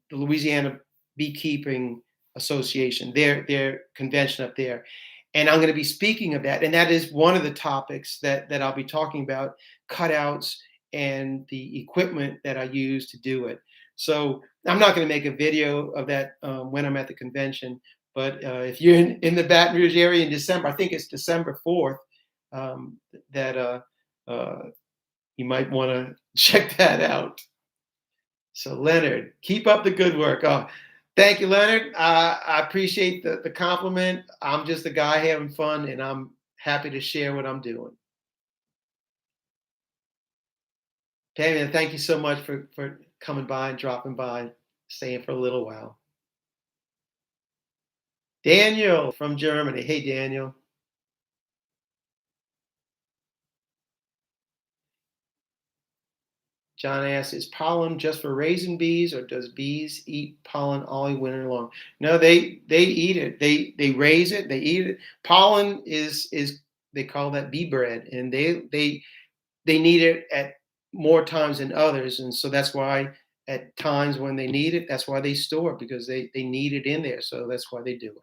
Louisiana Beekeeping Association, their convention up there. And I'm going to be speaking of that. And that is one of the topics that I'll be talking about, cutouts and the equipment that I use to do it. So I'm not going to make a video of that when I'm at the convention. But if you're in the Baton Rouge area in December, I think it's December 4th, that you might want to check that out. So Leonard, keep up the good work. Oh, thank you, Leonard. I appreciate the compliment. I'm just a guy having fun, and I'm happy to share what I'm doing. Okay, man, thank you so much for coming by and dropping by, staying for a little while. Daniel from Germany. Hey, Daniel. John asks, is pollen just for raising bees, or does bees eat pollen all winter long? No, they eat it. They raise it. They eat it. Pollen is they call that bee bread, and they need it at more times than others, and so that's why at times when they need it, that's why they store it, because they need it in there. So that's why they do it.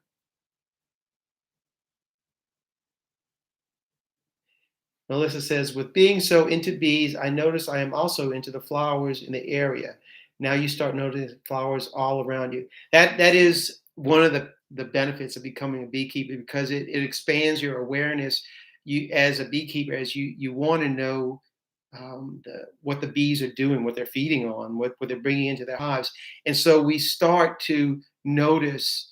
Melissa says, with being so into bees, I notice I am also into the flowers in the area. Now you start noticing flowers all around you. That is one of the benefits of becoming a beekeeper, because it expands your awareness. You, as a beekeeper, as you want to know what the bees are doing, what they're feeding on, what they're bringing into their hives, and so we start to notice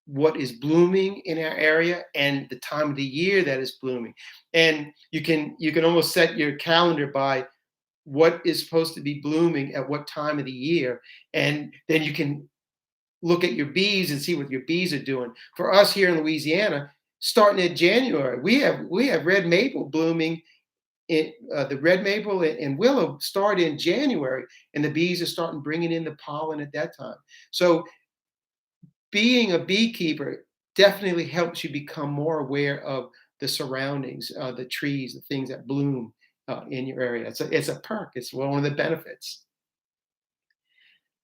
what is blooming in our area and the time of the year that is blooming. And you can almost set your calendar by what is supposed to be blooming at what time of the year, and then you can look at your bees and see what your bees are doing. For us here in Louisiana, starting in January, we have red maple blooming. The red maple and willow start in January, and the bees are starting bringing in the pollen at that time. So being a beekeeper definitely helps you become more aware of the surroundings, the trees, the things that bloom in your area. It's a perk. It's one of the benefits.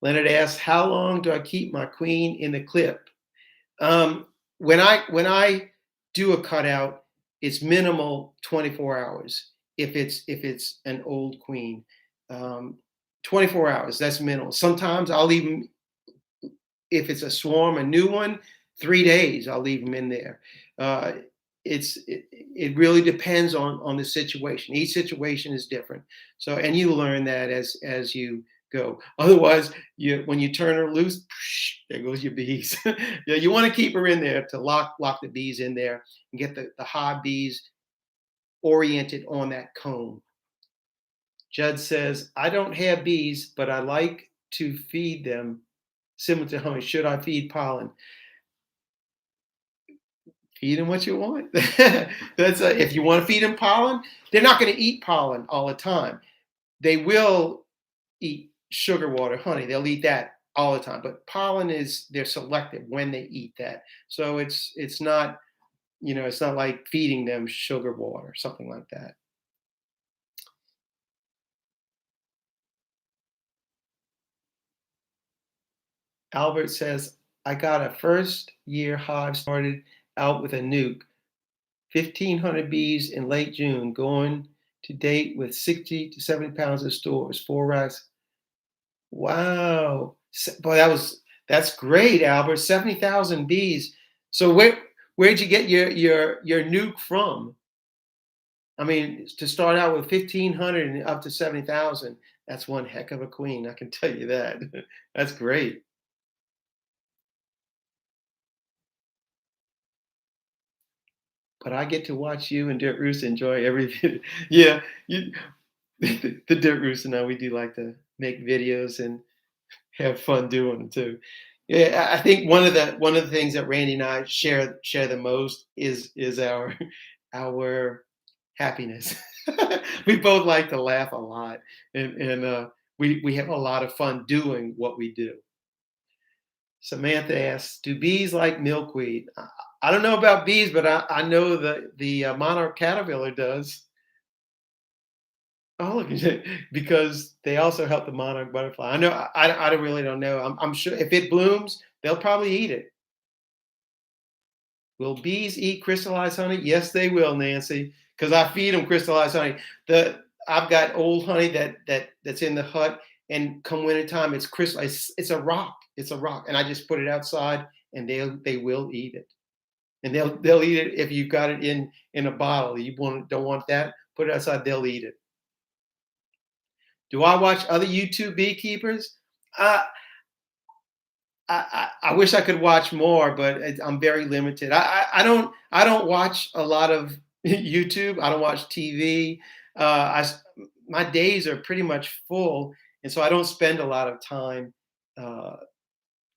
Leonard asks, "How long do I keep my queen in the clip?" When I do a cutout, it's minimal 24 hours. If it's an old queen, 24 hours, that's minimal. Sometimes I'll even, if it's a swarm, a new one, 3 days, I'll leave them in there. It really depends on the situation. Each situation is different. So, and you learn that as you go. Otherwise, when you turn her loose, there goes your bees. Yeah, you want to keep her in there to lock the bees in there and get the hive bees oriented on that comb. Judd says, "I don't have bees, but I like to feed them similar to honey. Should I feed pollen?" Feed them what you want. If you want to feed them pollen, they're not going to eat pollen all the time. They will eat sugar water, honey. They'll eat that all the time. But pollen they're selective when they eat that. So it's not, it's not like feeding them sugar water, something like that. Albert says, "I got a first year hive started out with a nuke, 1,500 bees in late June, going to date with 60 to 70 pounds of stores, 4 racks." Wow. Boy, that's great, Albert. 70,000 bees. So where'd you get your nuke from? I mean, to start out with 1,500 and up to 70,000, that's one heck of a queen. I can tell you that. That's great. But I get to watch you and Dirt Rooster enjoy everything. Yeah, the Dirt Rooster and I, we do like to make videos and have fun doing them too. Yeah, I think one of the things that Randy and I share the most is our happiness. We both like to laugh a lot, and we have a lot of fun doing what we do. Samantha asks, "Do bees like milkweed?" I don't know about bees, but I know the monarch caterpillar does. Oh, look, because they also help the monarch butterfly. I know. I really don't know. I'm sure if it blooms, they'll probably eat it. Will bees eat crystallized honey? Yes, they will, Nancy, because I feed them crystallized honey. I've got old honey that's in the hut, and come winter time, it's crystal. It's a rock. It's a rock, and I just put it outside, and they will eat it, and they'll eat it if you've got it in a bottle. Don't want that? Put it outside. They'll eat it. Do I watch other YouTube beekeepers? Uh, I wish I could watch more, but I'm very limited. I don't watch a lot of YouTube. I don't watch TV. My days are pretty much full, and so I don't spend a lot of time uh,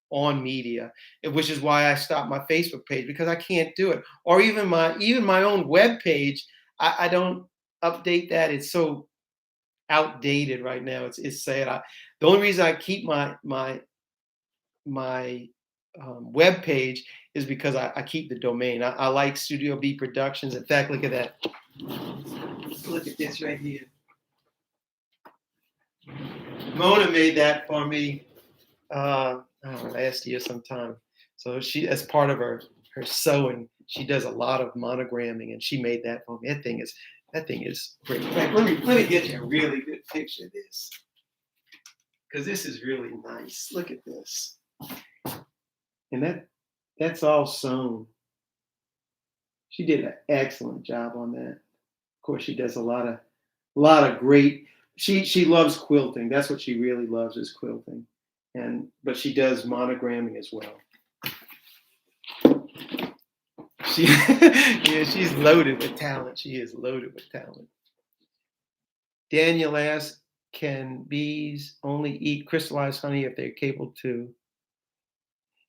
on media, which is why I stopped my Facebook page because I can't do it, or even my own web page. I don't update that. It's so outdated right now. It's sad. The only reason I keep my web page is because I keep the domain. I like Studio B Productions. In fact, look at that. Look at this right here. Mona made that for me I don't know, last year sometime. So she, as part of her sewing, she does a lot of monogramming, and she made that for me. That thing is great. In fact, let me get you a really good picture of this, because this is really nice. Look at this. And that's all sewn. She did an excellent job on that. Of course, she does a lot of great. She loves quilting. That's what she really loves, is quilting. But she does monogramming as well. She's loaded with talent. She is loaded with talent. Daniel asks, "Can bees only eat crystallized honey if they're capable to?"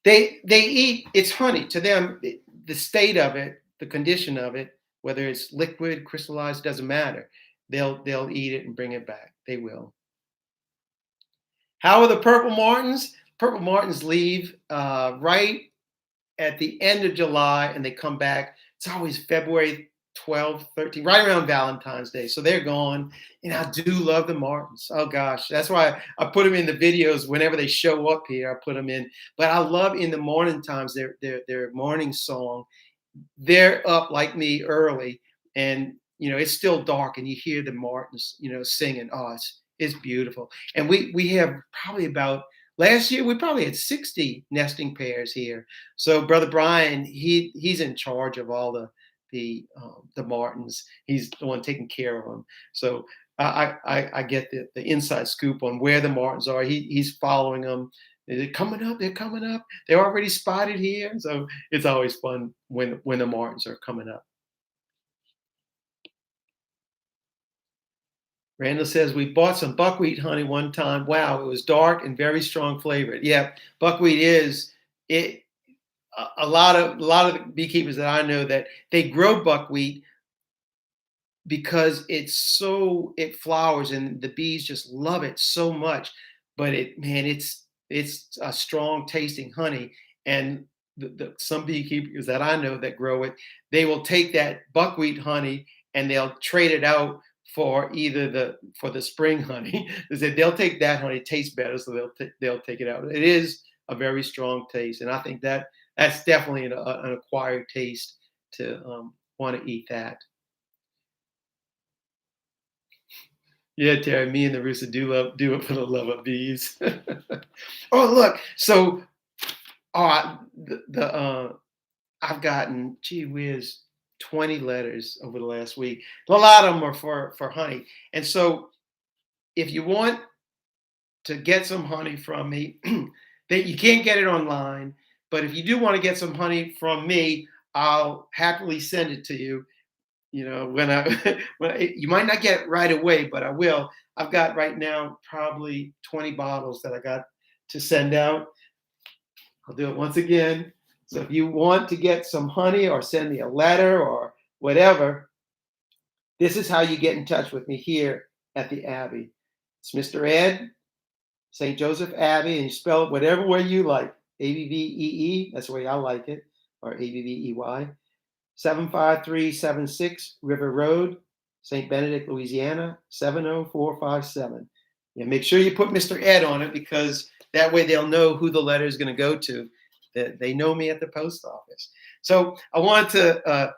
They eat, it's honey to them. The state of it, the condition of it, whether it's liquid, crystallized, doesn't matter. They'll eat it and bring it back. They will. How are the purple martins? Purple martins leave right at the end of July and they come back. It's always February 12th, 13th, right around Valentine's Day. So they're gone. And I do love the martins. Oh gosh, that's why I put them in the videos whenever they show up here. I put them in. But I love in the morning times their morning song. They're up like me early, and it's still dark, and you hear the martins singing. Oh, it's beautiful. And we have probably about last year we probably had 60 nesting pairs here. So Brother Brian, he's in charge of all the martins. He's the one taking care of them. So I get the inside scoop on where the martins are. He's following them. They're coming up. They're coming up. They're already spotted here. So it's always fun when the martins are coming up. Randall says we bought some buckwheat honey one time. Wow, it was dark and very strong flavored. Yeah, buckwheat is it. A lot of beekeepers that I know that they grow buckwheat because it flowers and the bees just love it so much. But it's a strong tasting honey, and some beekeepers that I know that grow it, they will take that buckwheat honey and they'll trade it out for for the spring honey. They said they'll take that honey, it tastes better, so they'll take it out. It is a very strong taste, and I think that's definitely an acquired taste to want to eat that. Yeah, Terry, me and the rooster do it for the love of bees. Oh, look, so I've gotten, gee whiz, 20 letters over the last week. A lot of them are for honey. And so if you want to get some honey from me, that you can't get it online, but if you do want to get some honey from me, I'll happily send it to you. You might not get it right away, but I will. I've got right now probably 20 bottles that I got to send out. I'll do it once again. So if you want to get some honey or send me a letter or whatever, this is how you get in touch with me here at the Abbey. It's Mr. Ed, St. Joseph Abbey, and you spell it whatever way you like. Abbee, that's the way I like it, or Abbey. 75376 River Road, St. Benedict, Louisiana, 70457. Yeah, make sure you put Mr. Ed on it because that way they'll know who the letter is going to go to. They know me at the post office. So I wanted to,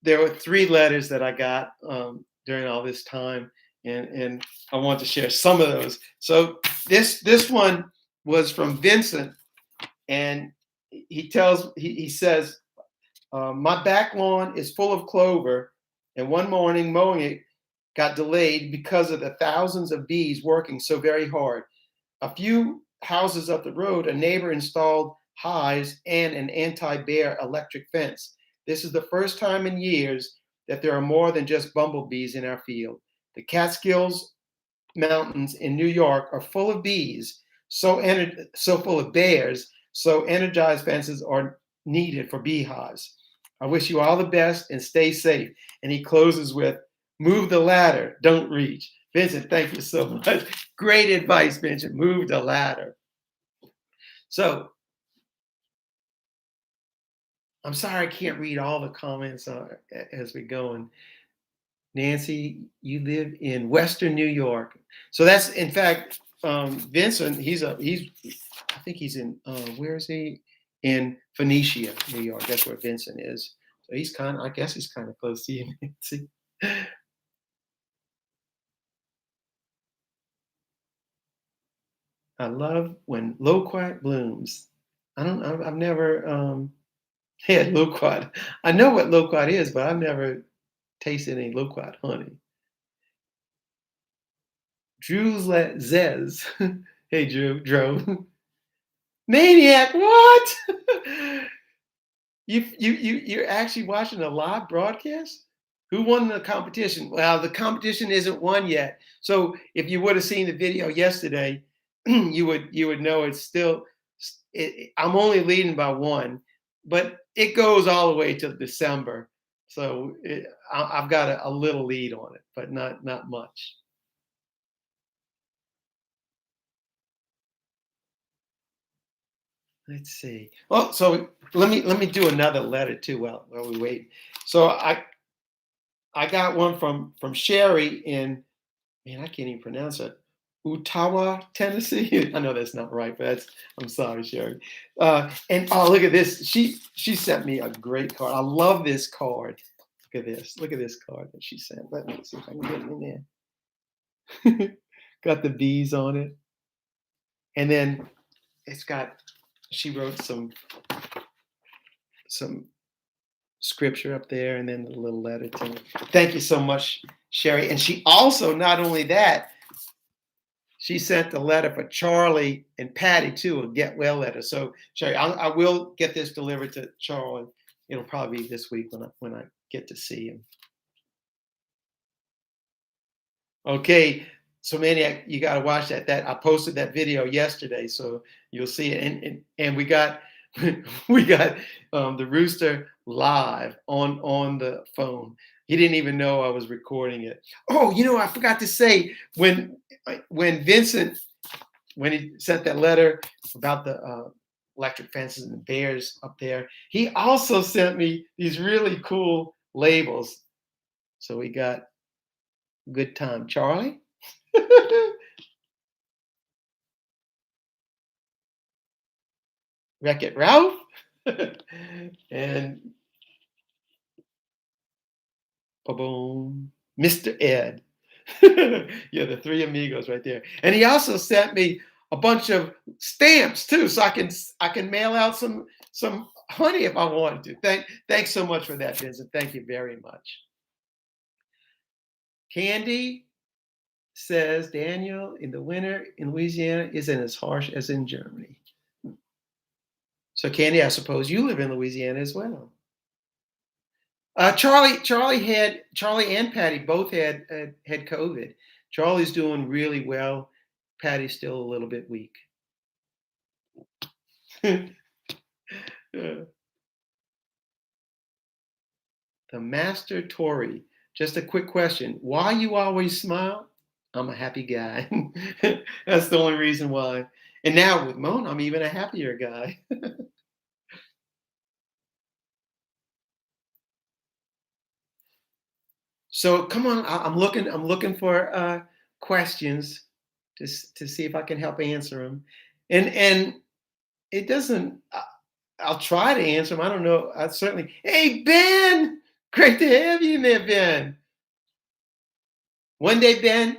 there were 3 letters that I got during all this time, and I want to share some of those. So this one was from Vincent, and he says, my back lawn is full of clover, and one morning mowing it got delayed because of the thousands of bees working so very hard. A few houses up the road, a neighbor installed hives and an anti-bear electric fence. This is the first time in years that there are more than just bumblebees in our field. The Catskills Mountains in New York are full of bees, so full of bears, so energized fences are needed for beehives. I wish you all the best and stay safe. And he closes with, move the ladder, don't reach. Vincent, thank you so much. Great advice, Vincent. Move the ladder. So I'm sorry I can't read all the comments as we go. And Nancy, you live in Western New York. So that's, in fact, Vincent, I think he's in, where is he? In Phoenicia, New York. That's where Vincent is. So I guess he's kind of close to you, Nancy. I love when loquat blooms. I've never had loquat. I know what loquat is, but I've never tasted any loquat honey. Drew's Zez. Hey, Drew. Maniac, what? You're actually watching a live broadcast? Who won the competition? Well, the competition isn't won yet. So if you would have seen the video yesterday, you would know it's still I'm only leading by one, but it goes all the way till December. So I've got a little lead on it, but not much. Let's see. Well, so let me do another letter too while we wait. So I got one from Sherry in, man, I can't even pronounce it. Ottawa, Tennessee. I know that's not right, but I'm sorry, Sherry. And oh, look at this. She sent me a great card. I love this card. Look at this. Look at this card that she sent. Let me see if I can get it in there. Got the bees on it, and then it's got. She wrote some scripture up there, and then a little letter to me. Thank you so much, Sherry. And she also, not only that, she sent a letter for Charlie and Patty too, a get well letter. So Sherry, I will get this delivered to Charlie. It'll probably be this week when I get to see him. Okay, so Maniac, you got to watch that. That I posted that video yesterday, so you'll see it. And we got we got the rooster live on the phone. He didn't even know I was recording it. Oh, I forgot to say when Vincent, when he sent that letter about the electric fences and the bears up there, he also sent me these really cool labels. So we got Good Time Charlie. Wreck-It Ralph. And boom, Mr. Ed. Yeah, the three amigos right there. And he also sent me a bunch of stamps too, so I can mail out some honey if I wanted to. Thanks so much for that, Vincent. Thank you very much. Candy says Daniel, in the winter in Louisiana isn't as harsh as in Germany. So Candy, I suppose you live in Louisiana as well. Charlie and Patty both had COVID. Charlie's doing really well. Patty's still a little bit weak. The Master Tory. Just a quick question. Why you always smile? I'm a happy guy. That's the only reason why. And now with Moan, I'm even a happier guy. So come on, I'm looking for questions to see if I can help answer them. And it doesn't. I'll try to answer them. I don't know. I certainly. Hey Ben, great to have you in there, Ben. One day, Ben,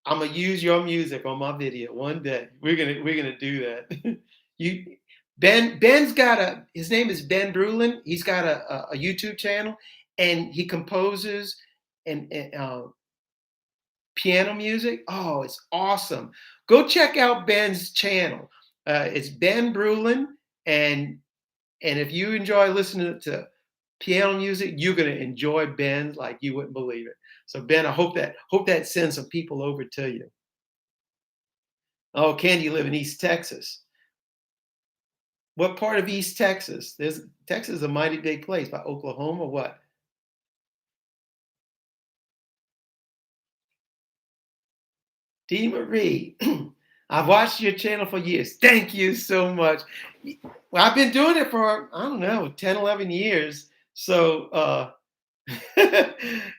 I'm gonna use your music on my video. One day, we're gonna do that. you, Ben's got his name is Ben Brulin. He's got a YouTube channel, and he composes and piano music. Oh, it's awesome. Go check out Ben's channel. It's Ben Brulin, and if you enjoy listening to piano music, you're gonna enjoy Ben's like you wouldn't believe it. So Ben, I hope that sends some people over to you. Oh, Candy, you live in East Texas. What part of East Texas? Texas is a mighty big place. By Oklahoma, what? Dee Marie, I've watched your channel for years. Thank you so much. Well, I've been doing it for, I don't know, 10, 11 years. So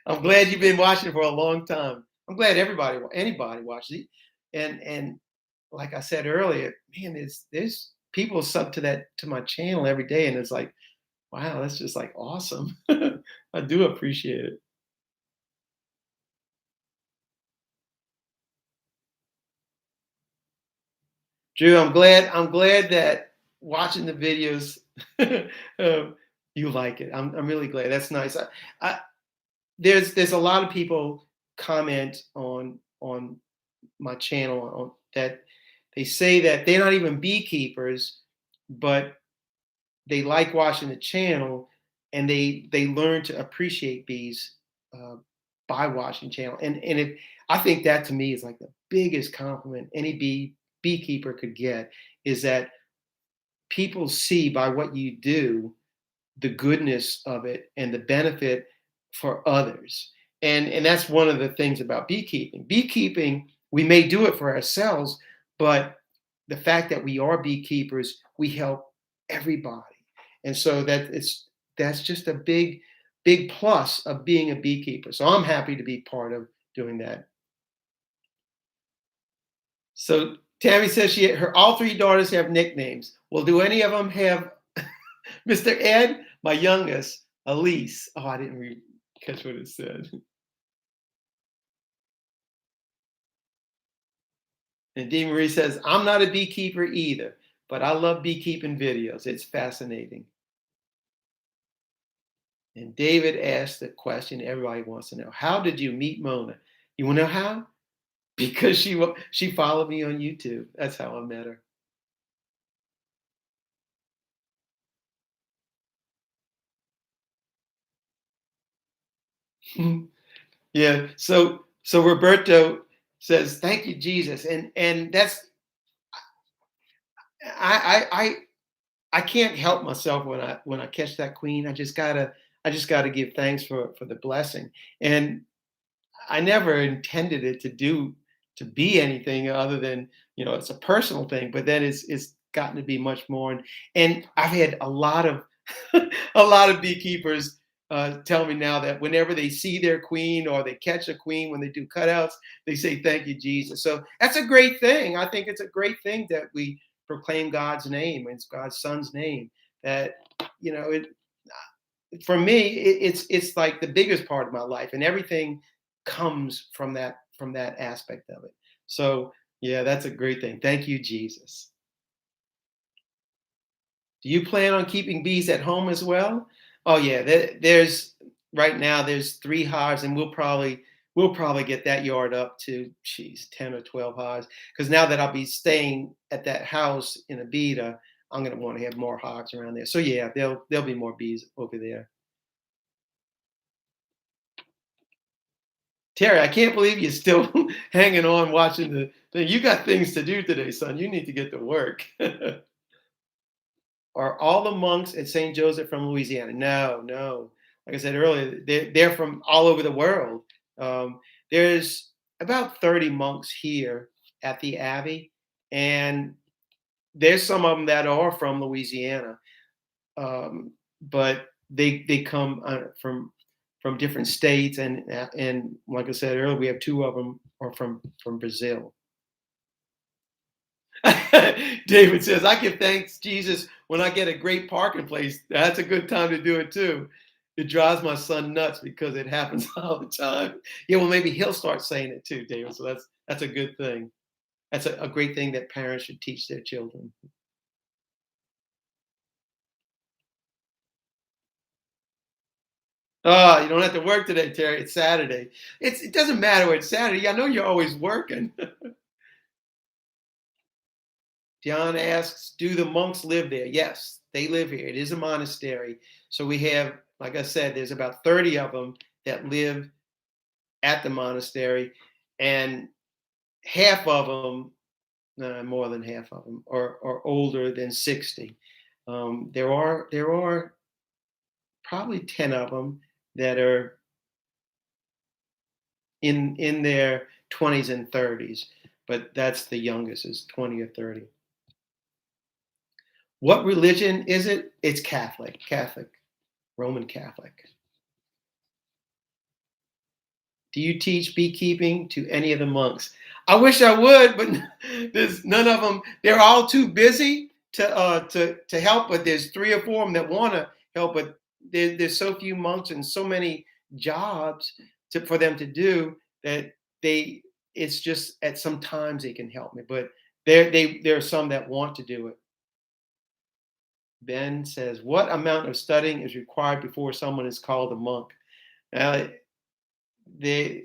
I'm glad you've been watching for a long time. I'm glad anybody watches it. And like I said earlier, man, there's people sub to my channel every day, and it's like, wow, that's just like awesome. I do appreciate it. Drew, I'm glad that watching the videos, you like it. I'm really glad. That's nice. There's a lot of people comment on my channel that they say that they're not even beekeepers, but they like watching the channel, and they learn to appreciate bees uh, by watching channel. And I think that to me is like the biggest compliment any beekeeper could get, is that people see by what you do the goodness of it and the benefit for others. And that's one of the things about beekeeping. Beekeeping, we may do it for ourselves, but the fact that we are beekeepers, we help everybody. And so that's just a big plus of being a beekeeper. So I'm happy to be part of doing that. So Tammy says her all three daughters have nicknames. Well, do any of them have Mr. Ed? My youngest, Elise. Oh, I didn't catch what it said. And Dee Marie says, I'm not a beekeeper either, but I love beekeeping videos. It's fascinating. And David asked the question everybody wants to know. How did you meet Mona? You want to know how? Because she followed me on YouTube. That's how I met her. Yeah. So Roberto says, "Thank you, Jesus," and that's I can't help myself when I catch that queen. I just gotta give thanks for the blessing. And I never intended it to be anything other than, it's a personal thing, but then it's gotten to be much more. And I've had a lot of a lot of beekeepers tell me now that whenever they see their queen or they catch a queen when they do cutouts, they say thank you, Jesus. So that's a great thing. I think it's a great thing that we proclaim God's name. It's God's son's name. That, it for me, it's like the biggest part of my life, and everything comes from that aspect of it. So yeah, that's a great thing. Thank you, Jesus. Do you plan on keeping bees at home as well? Oh yeah, there's right now there's 3 hives, and we'll probably get that yard up to 10 or 12 hives. Because now that I'll be staying at that house in Abita, I'm gonna want to have more hives around there. So yeah, there'll be more bees over there. Terry, I can't believe you're still hanging on watching the thing. You got things to do today, son. You need to get to work. Are all the monks at St. Joseph from Louisiana? No, no. Like I said earlier, they're from all over the world. There's about 30 monks here at the Abbey, and there's some of them that are from Louisiana, but they come from different states, and like I said earlier, we have 2 of them are from Brazil. David says, I give thanks, Jesus, when I get a great parking place. That's a good time to do it too. It drives my son nuts because it happens all the time. Yeah, well, maybe he'll start saying it too, David. So that's a good thing. That's a great thing that parents should teach their children. Oh, you don't have to work today, Terry. It's Saturday. It doesn't matter. It's Saturday. I know you're always working. John asks, do the monks live there? Yes, they live here. It is a monastery. So we have, like I said, there's about 30 of them that live at the monastery, and half of them, no, more than half of them, are older than 60. There are probably 10 of them that are in their 20s and 30s, but that's the youngest is 20 or 30. What religion is it? It's Catholic, Roman Catholic. Do you teach beekeeping to any of the monks? I wish I would, but there's none of them. They're all too busy to help. But there's 3 or 4 of them that want to help. But there's so few monks and so many jobs for them to do that it's just at some times they can help me. But there are some that want to do it. Ben says, what amount of studying is required before someone is called a monk? Uh, they,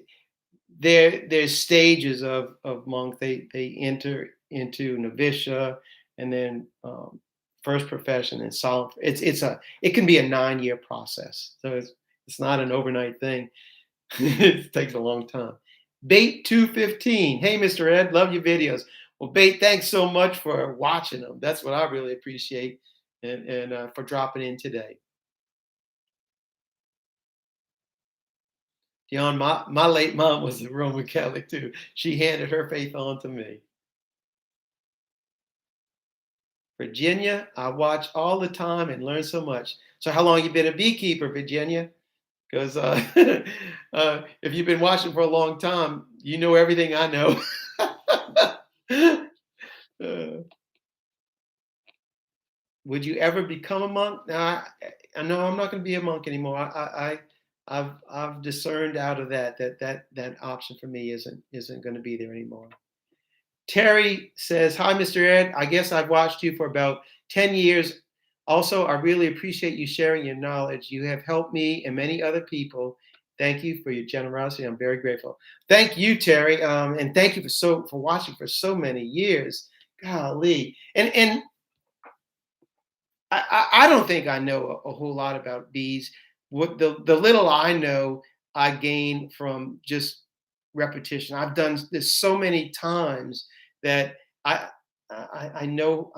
there's stages of monk. They enter into novitiate, and then first profession and solemn. It can be a 9-year process. So it's not an overnight thing. It takes a long time. Bait 215. Hey, Mr. Ed, love your videos. Well, Bate, thanks so much for watching them. That's what I really appreciate, and for dropping in today. Dion, my late mom was a Roman Catholic too. She handed her faith on to me. Virginia, I watch all the time and learn so much. So, how long you been a beekeeper, Virginia? Because if you've been watching for a long time, you know everything I know. uh, would you ever become a monk? No, I know I'm not going to be a monk anymore. I've discerned out of that option for me isn't going to be there anymore. Terry says, "Hi, Mr. Ed. I guess I've watched you for about 10 years. Also, I really appreciate you sharing your knowledge. You have helped me and many other people. Thank you for your generosity. I'm very grateful." Thank you, Terry, and thank you for watching for so many years. Golly, and I don't think I know a whole lot about bees. What the little I know, I gain from just repetition. I've done this so many times that I I know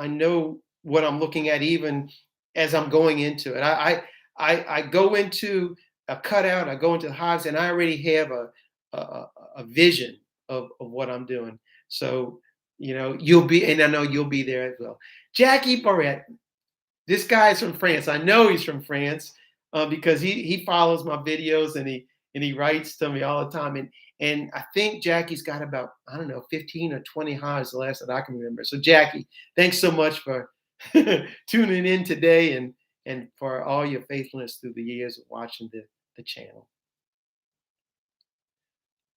what I'm looking at even as I'm going into it. I go into a cutout. I go into the hives, and I already have a vision of what I'm doing. So you'll be, and I know you'll be there as well. Jackie Barrett, this guy is from France. I know he's from France because he follows my videos and he writes to me all the time. And I think Jackie's got about, I don't know, 15 or 20 hives the last that I can remember. So Jackie, thanks so much for tuning in today and for all your faithfulness through the years of watching the channel.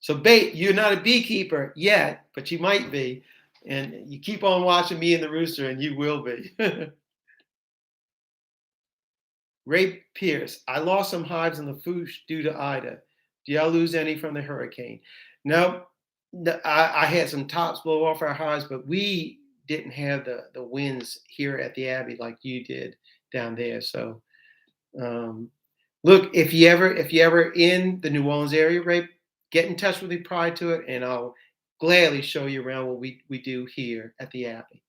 So Bate, you're not a beekeeper yet, but you might be. And you keep on watching me and the rooster and you will be. Ray Pierce, I lost some hives in the Foosh due to Ida. Did y'all lose any from the hurricane? No, I had some tops blow off our hives, but we didn't have the winds here at the Abbey like you did down there. So um, look, if you ever in the New Orleans area, Ray, get in touch with me prior to it, and I'll gladly show you around what we do here at the Abbey.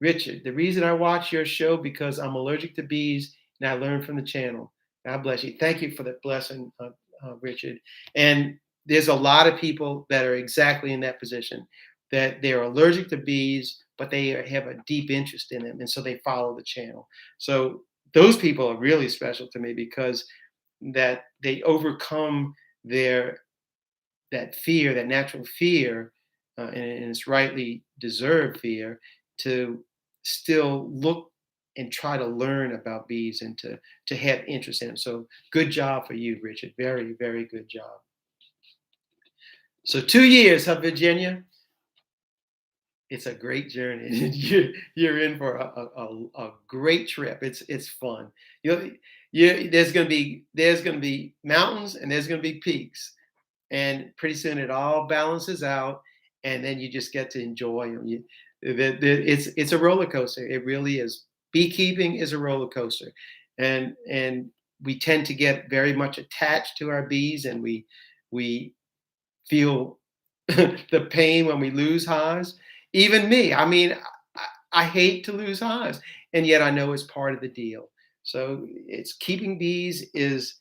Richard, the reason I watch your show because I'm allergic to bees and I learn from the channel. God bless you. Thank you for that blessing, Richard. And there's a lot of people that are exactly in that position, that they're allergic to bees, but they have a deep interest in them, and so they follow the channel. So those people are really special to me because that they overcome their that fear, that natural fear, and it's rightly deserved fear, to still look and try to learn about bees and to have interest in them. So good job for you, Richard. Very, very good job. So 2 years, huh, Virginia? It's a great journey. You're in for a great trip. It's fun. There's gonna be mountains and there's gonna be peaks, and pretty soon it all balances out, and then you just get to enjoy them. It's a roller coaster. It really is. Beekeeping is a roller coaster, and we tend to get very much attached to our bees, and we feel the pain when we lose hives. Even me, I mean, I hate to lose hives, and yet I know it's part of the deal. So it's keeping bees is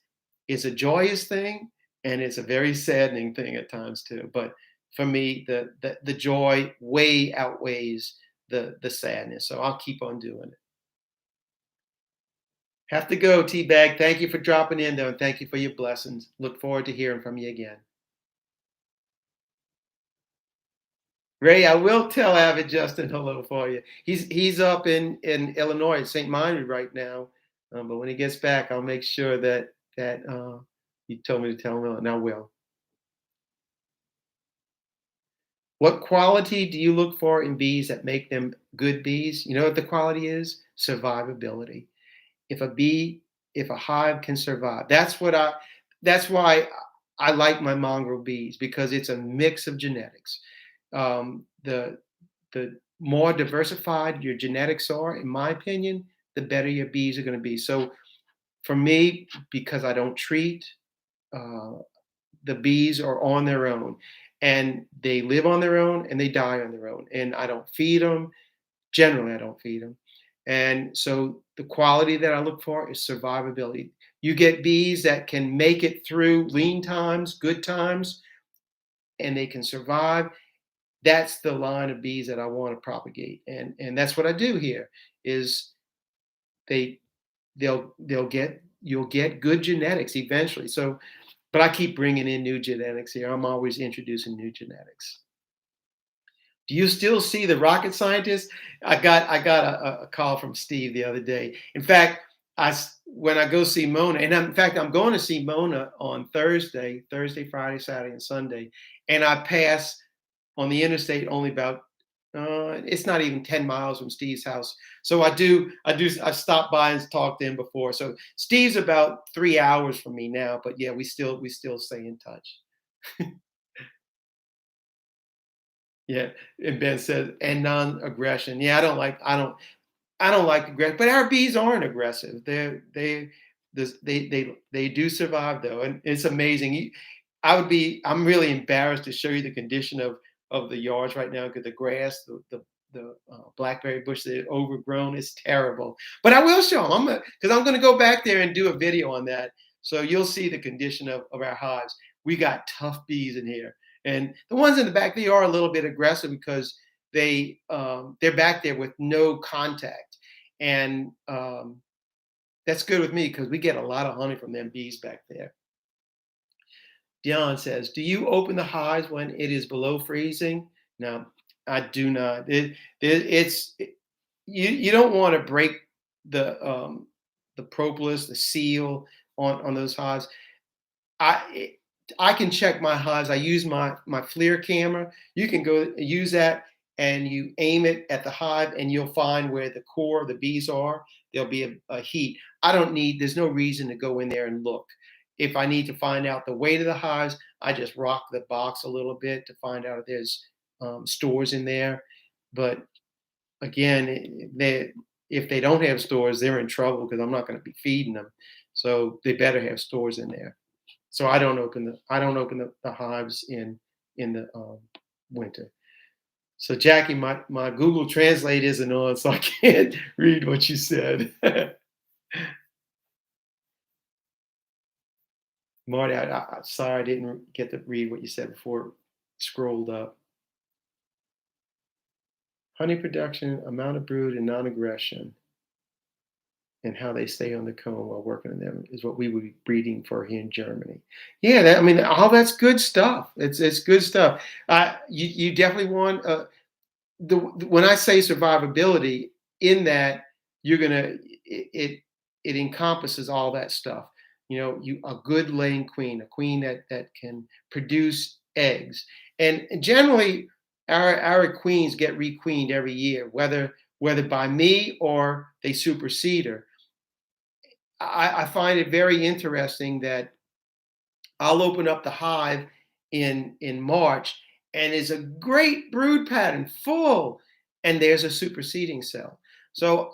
a joyous thing, and it's a very saddening thing at times too. But for me, the joy way outweighs the sadness. So I'll keep on doing it. Have to go, T-Bag. Thank you for dropping in, though, and thank you for your blessings. Look forward to hearing from you again. Ray, I will tell Avid Justin hello for you. He's up in Illinois, St. Meinrad right now. But when he gets back, I'll make sure that he told me to tell him, and I will. What quality do you look for in bees that make them good bees? You know what the quality is? Survivability. If a bee, if a hive can survive, that's why I like my mongrel bees, because it's a mix of genetics. The more diversified your genetics are, in my opinion, the better your bees are going to be. So for me, because I don't treat, uh, the bees are on their own. and they live on their own and they die on their own. And I don't feed them. Generally, I don't feed them. And so the quality that I look for is survivability. You get bees that can make it through lean times, good times, and they can survive. That's the line of bees that I want to propagate. And that's what I do here is they they'll get you'll get good genetics eventually. So but I keep bringing in new genetics here. I'm always introducing new genetics. Do you still see the rocket scientists? I got a call from Steve the other day. In fact, when I go see Mona, and in fact I'm going to see Mona on Thursday, Friday, Saturday, and Sunday, and I pass on the interstate only about it's not even 10 miles from Steve's house. So I've stopped by and talked to him before. So Steve's about 3 hours from me now, but yeah, we still stay in touch. Yeah, and Ben says, and non-aggression. Yeah, I don't like aggression, but our bees aren't aggressive. They do survive though, and it's amazing. I'm really embarrassed to show you the condition of the yards right now because the grass, the blackberry bush, they're overgrown. It's terrible. But I will show them. Because I'm going to go back there and do a video on that, so you'll see the condition of our hives. We got tough bees in here, and the ones in the back they are a little bit aggressive because they're back there with no contact, and that's good with me because we get a lot of honey from them bees back there. Dion says, "Do you open the hives when it is below freezing?" No, I do not. You don't want to break the propolis, the seal on those hives. I I can check my hives. I use my FLIR camera. You can go use that and you aim it at the hive and you'll find where the core of the bees are. There'll be a heat. There's no reason to go in there and look. If I need to find out the weight of the hives, I just rock the box a little bit to find out if there's stores in there. But again, if they don't have stores, they're in trouble because I'm not going to be feeding them. So they better have stores in there. So I don't open the hives in the winter. So Jackie, my Google Translate isn't on, so I can't read what you said. Marty, sorry I didn't get to read what you said before it scrolled up. Honey production, amount of brood, and non-aggression, and how they stay on the comb while working on them is what we would be breeding for here in Germany. Yeah, all that's good stuff. It's good stuff. You definitely want when I say survivability, in that you're gonna it encompasses all that stuff. A good laying queen, a queen that can produce eggs, and generally our queens get requeened every year, whether by me or they supersede her. I find it very interesting that I'll open up the hive in March, and it's a great brood pattern full, and there's a superseding cell. So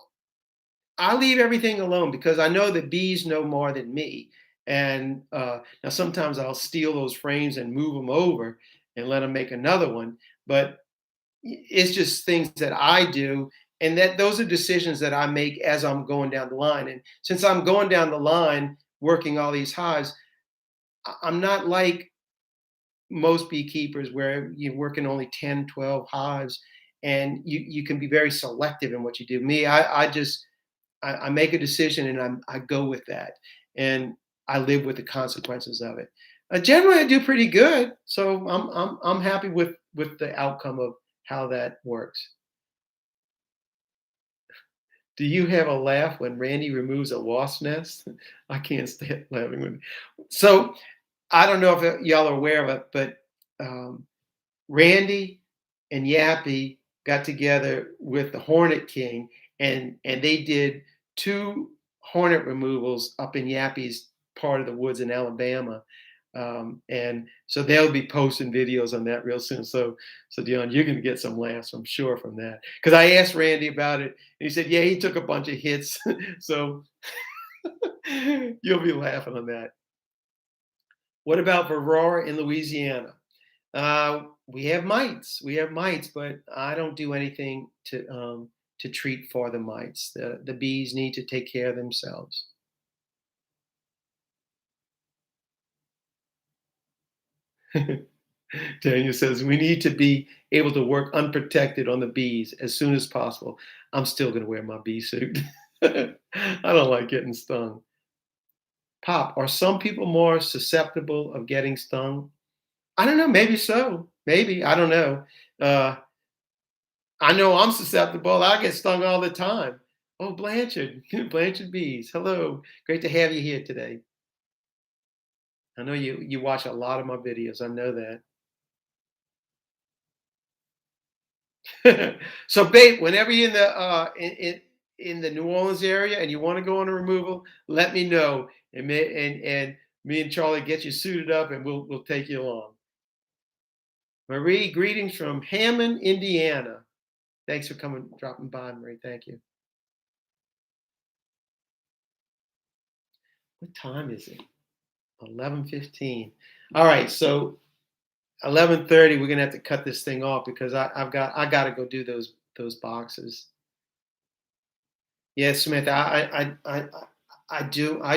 I leave everything alone because I know that bees know more than me. And now sometimes I'll steal those frames and move them over and let them make another one. But it's just things that I do, and that those are decisions that I make as I'm going down the line. And since I'm going down the line working all these hives, I'm not like most beekeepers where you're working only 10, 12 hives and you can be very selective in what you do. Me, I make a decision and I go with that, and I live with the consequences of it. Generally, I do pretty good, so I'm happy with the outcome of how that works. Do you have a laugh when Randy removes a wasp nest? I can't stand laughing when. So I don't know if y'all are aware of it, but um, Randy and Yappy got together with the Hornet King, and they did 2 hornet removals up in Yappy's part of the woods in Alabama. And so they'll be posting videos on that real soon. So Dion, you're going to get some laughs, I'm sure, from that. Because I asked Randy about it, and he said, yeah, he took a bunch of hits. So you'll be laughing on that. What about Varroa in Louisiana? We have mites. We have mites, but I don't do anything to treat for the mites. The bees need to take care of themselves. Daniel says we need to be able to work unprotected on the bees as soon as possible. I'm still going to wear my bee suit. I don't like getting stung. Pop, are some people more susceptible of getting stung? I don't know. Maybe so. Maybe. I don't know. Uh, I know I'm susceptible. I get stung all the time. Oh, Blanchard, Blanchard Bees. Hello. Great to have you here today. I know you watch a lot of my videos. I know that. So, babe, whenever you're in the in the New Orleans area and you want to go on a removal, let me know, and me and Charlie get you suited up, and we'll take you along. Marie, greetings from Hammond, Indiana. Thanks for dropping by, Marie. Thank you. What time is it? 11:15. All right, so 11:30. We're gonna have to cut this thing off because I got to go do those boxes. Yeah, Smith. I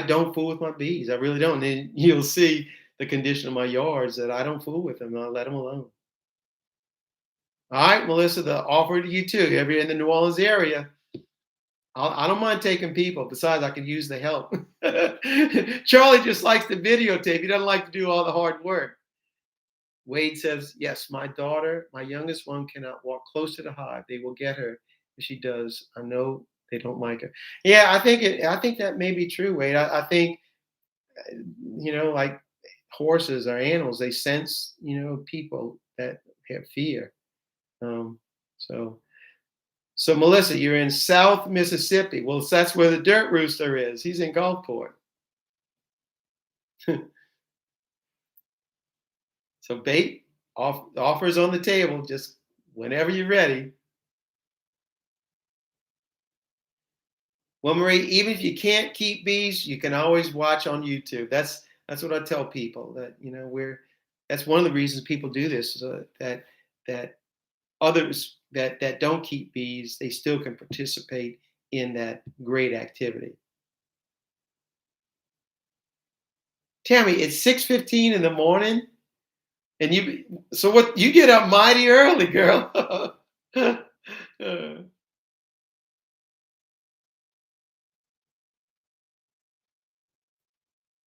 don't fool with my bees. I really don't. And you'll see the condition of my yards that I don't fool with them. I let them alone. All right, Melissa. The offer to you too. If you're in the New Orleans area, I don't mind taking people. Besides, I could use the help. Charlie just likes the videotape. He doesn't like to do all the hard work. Wade says, yes, my daughter, my youngest one, cannot walk close to the hive. They will get her if she does. I know they don't like her. Yeah, I think that may be true, Wade. I think like horses or animals, they sense people that have fear. Um, so so Melissa, you're in South Mississippi. Well, that's where the dirt rooster is. He's in Gulfport. So bait offers on the table. Just whenever you're ready. Well, Marie, even if you can't keep bees, you can always watch on YouTube. That's what I tell people that that's one of the reasons people do this, so that others that don't keep bees, they still can participate in that great activity. Tammy, it's 6:15 in the morning, and what you get up mighty early, girl.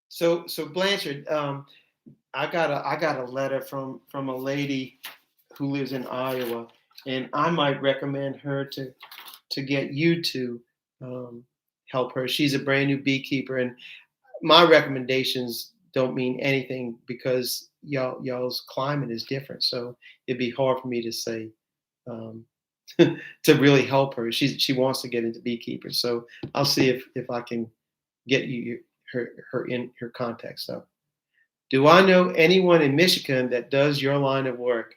So Blanchard, I got a letter from a lady who lives in Iowa, and I might recommend her to get you to help her. She's a brand new beekeeper, and my recommendations don't mean anything because y'all's climate is different. So it'd be hard for me to say um, to really help her. She wants to get into beekeeping, so I'll see if I can get you her contact stuff. Do I know anyone in Michigan that does your line of work?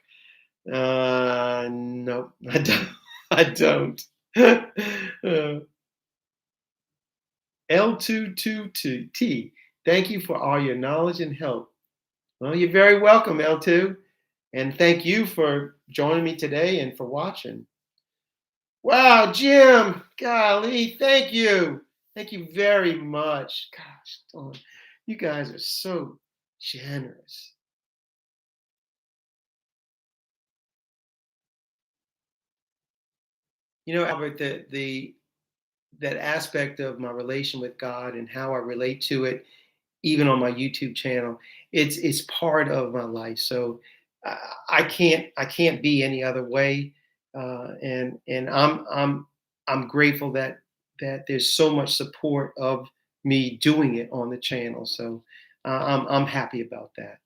No, I don't. I don't. L22T. Thank you for all your knowledge and help. Well, you're very welcome, L2. And thank you for joining me today and for watching. Wow, Jim, golly, thank you. Thank you very much. Gosh, you guys are so generous. Albert, that aspect of my relation with God and how I relate to it, even on my YouTube channel, it's part of my life. So I can't be any other way, and I'm grateful that there's so much support of me doing it on the channel. So I'm happy about that.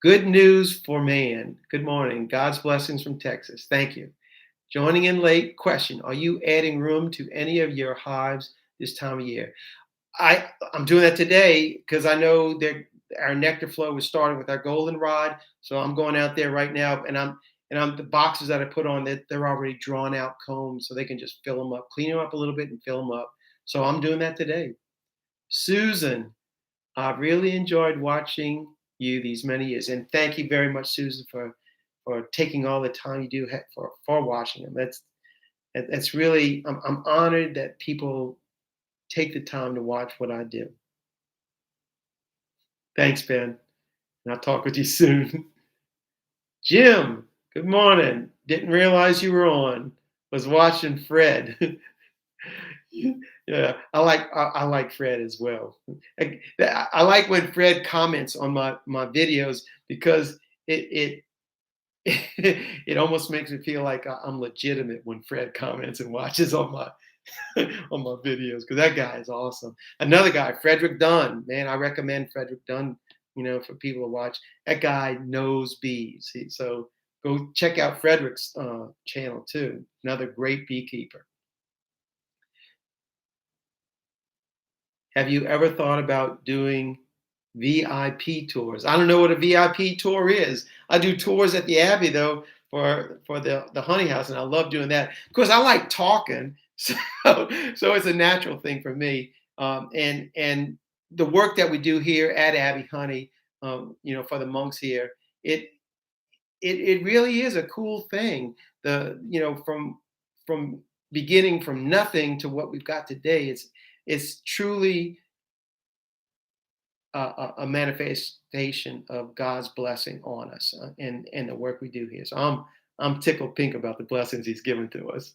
Good news for man. Good morning. God's blessings from Texas. Thank you. Joining in late. Question: are you adding room to any of your hives this time of year? I'm doing that today because I know that our nectar flow is starting with our goldenrod. So I'm going out there right now, and I'm the boxes that I put on that they're already drawn out combs, so they can just fill them up, clean them up a little bit, and fill them up. So I'm doing that today. Susan, I've really enjoyed watching you these many years. And thank you very much, Susan, for taking all the time you do for watching them. That's really, I'm honored that people take the time to watch what I do. Thanks, Ben. And I'll talk with you soon. Jim, good morning. Didn't realize you were on. Was watching Fred. Yeah, I like Fred as well. I like when Fred comments on my videos because it almost makes me feel like I'm legitimate when Fred comments and watches on my on my videos, because that guy is awesome. Another guy, Frederick Dunn, man, I recommend Frederick Dunn, for people to watch. That guy knows bees. So go check out Frederick's channel too. Another great beekeeper. Have you ever thought about doing VIP tours? I don't know what a VIP tour is. I do tours at the Abbey though for the honey house, and I love doing that. Of course, I like talking, so it's a natural thing for me. And the work that we do here at Abbey Honey, for the monks here, it really is a cool thing. From beginning from nothing to what we've got today, it's truly a manifestation of God's blessing on us and the work we do here. So I'm tickled pink about the blessings He's given to us.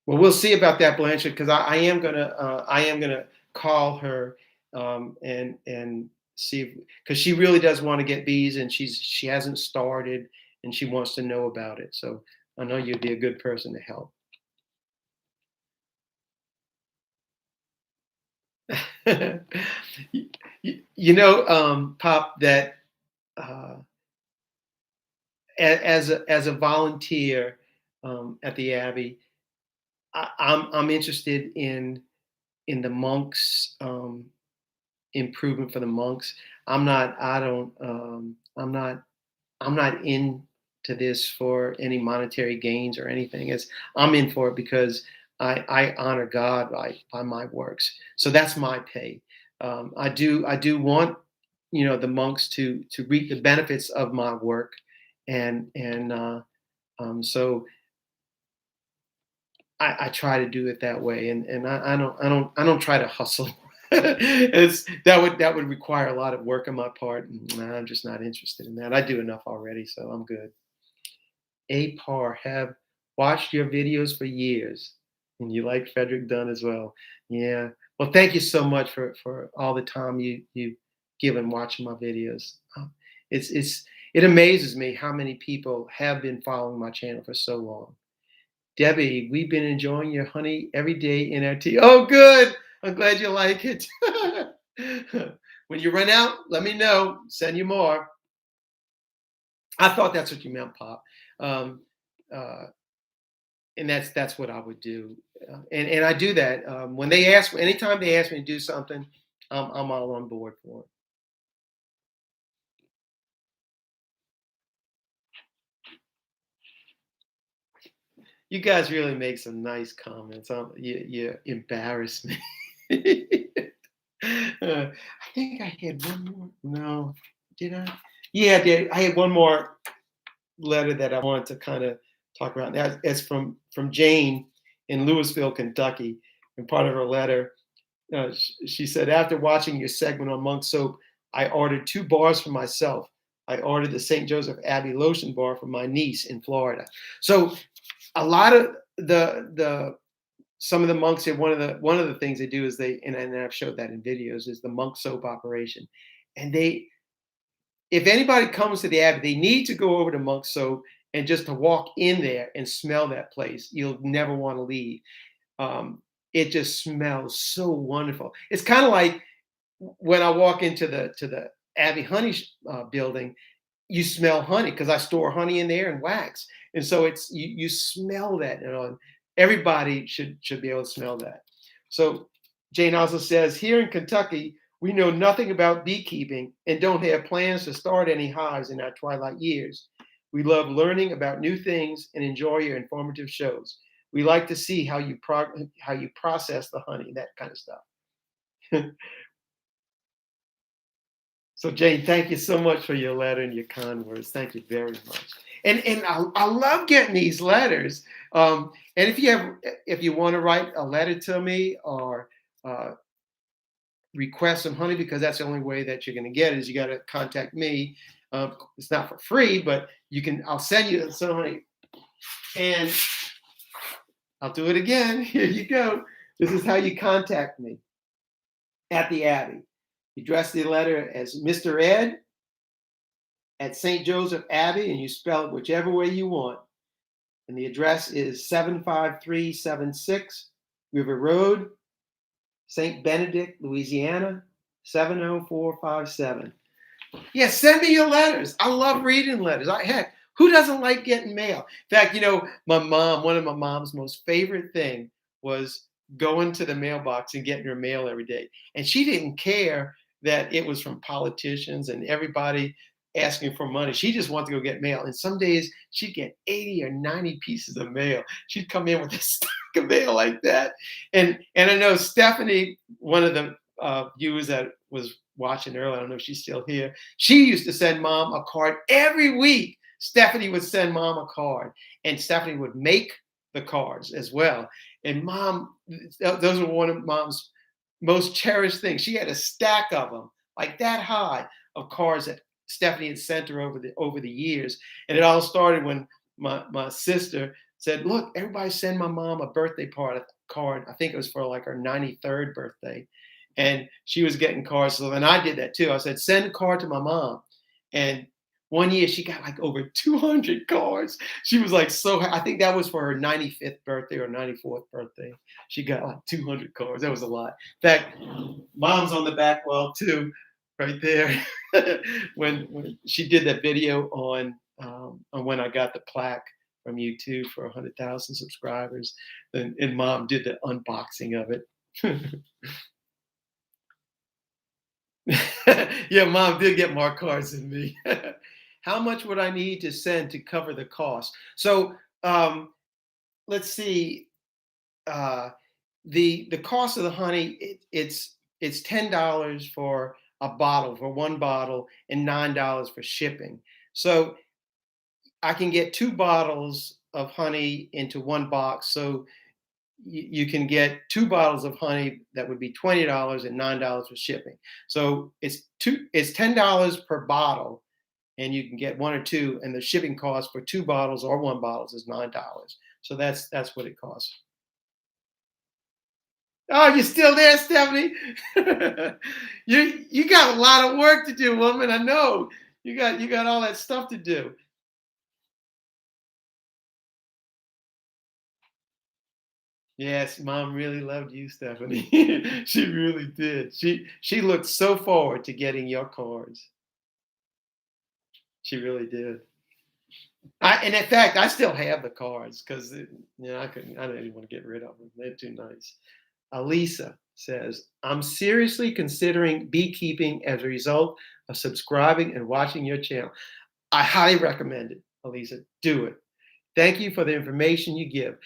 Well, we'll see about that, Blanchard, because I am gonna call her and see, because she really does want to get bees, and she hasn't started, and she wants to know about it. So I know you'd be a good person to help. Pop, that uh, as a volunteer at the Abbey, I'm interested in the monks, improvement for the monks. I'm not. I don't. I'm not into this for any monetary gains or anything. I'm in for it because I honor God by my works. So that's my pay. I do want the monks to reap the benefits of my work, and so I try to do it that way, and I don't try to hustle. That would require a lot of work on my part, and I'm just not interested in that. I do enough already, so I'm good. Apar, have watched your videos for years, and you like Frederick Dunn as well. Yeah. Well, thank you so much for all the time you've given watching my videos. It amazes me how many people have been following my channel for so long. Debbie, we've been enjoying your honey every day in our tea. Oh, good. I'm glad you like it. When you run out, let me know. Send you more. I thought that's what you meant, Pop. Um, uh, and that's what I would do. And I do that when they ask. Anytime they ask me to do something, I'm all on board for it. You guys really make some nice comments. You embarrass me. I think I had one more. No, did I? Yeah, I did. I had one more letter that I wanted to kind of talk about. That's from Jane in Louisville, Kentucky. And part of her letter, she said, after watching your segment on monk soap, I ordered 2 bars for myself. I ordered the St. Joseph Abbey lotion bar for my niece in Florida. So a lot of some of the monks here, one of the things they do is and I've showed that in videos, is the monk soap operation. And if anybody comes to the Abbey, they need to go over to monk soap, and just to walk in there and smell that place, you'll never want to leave. It just smells so wonderful. It's kind of like when I walk into the Abbey Honey building, you smell honey because I store honey in there and wax, and so it's you smell that. Everybody should be able to smell that. So Jane also says, here in Kentucky, we know nothing about beekeeping and don't have plans to start any hives in our twilight years. We love learning about new things and enjoy your informative shows. We like to see how you process the honey, that kind of stuff. So Jane, thank you so much for your letter and your kind words. Thank you very much. And I love getting these letters. And if you want to write a letter to me or uh, request some honey, because that's the only way that you're going to get it, is you got to contact me. It's not for free, but I'll send you some honey. And I'll do it again. Here you go. This is how you contact me at the Abbey. You address the letter as Mr. Ed at St. Joseph Abbey, and you spell it whichever way you want. And the address is 75376 River Road, St. Benedict, Louisiana, 70457. Yeah, send me your letters. I love reading letters. Heck, who doesn't like getting mail? In fact, one of my mom's most favorite thing was going to the mailbox and getting her mail every day. And she didn't care that it was from politicians and everybody asking for money. She just wanted to go get mail. And some days she'd get 80 or 90 pieces of mail. She'd come in with a stack of mail like that. And I know Stephanie, one of the viewers that was watching earlier, I don't know if she's still here, she used to send Mom a card every week. Stephanie would send Mom a card, and Stephanie would make the cards as well. And Mom, those were one of Mom's most cherished things. She had a stack of them, like that high, of cards that Stephanie had sent her over the years. And it all started when my sister said, "Look, everybody send my mom a birthday card. I think it was for like her 93rd birthday." And she was getting cards. So then I did that too. I said, "Send a card to my mom." And one year she got like over 200 cards. She was like I think that was for her 95th birthday or 94th birthday. She got like 200 cards. That was a lot. In fact, Mom's on the back wall too, right there. when she did that video on when I got the plaque from YouTube for 100,000 subscribers, and Mom did the unboxing of it. Yeah, Mom did get more cards than me. How much would I need to send to cover the cost? So let's see. The cost of the honey, it's $10 for a bottle, for one bottle, and $9 for shipping. So I can get 2 bottles of honey into one box. So you can get 2 bottles of honey that would be $20 and $9 for shipping. So it's $10 per bottle, and you can get 1 or 2, and the shipping cost for 2 bottles or 1 bottle is $9. So that's what it costs. Oh, you're still there, Stephanie? You got a lot of work to do, woman. I know. You got all that stuff to do. Yes, Mom really loved you, Stephanie. She really did. She looked so forward to getting your cards. She really did. And in fact, I still have the cards because I didn't even want to get rid of them. They're too nice. Alisa says, "I'm seriously considering beekeeping as a result of subscribing and watching your channel. I highly recommend it, Alisa. Do it. Thank you for the information you give."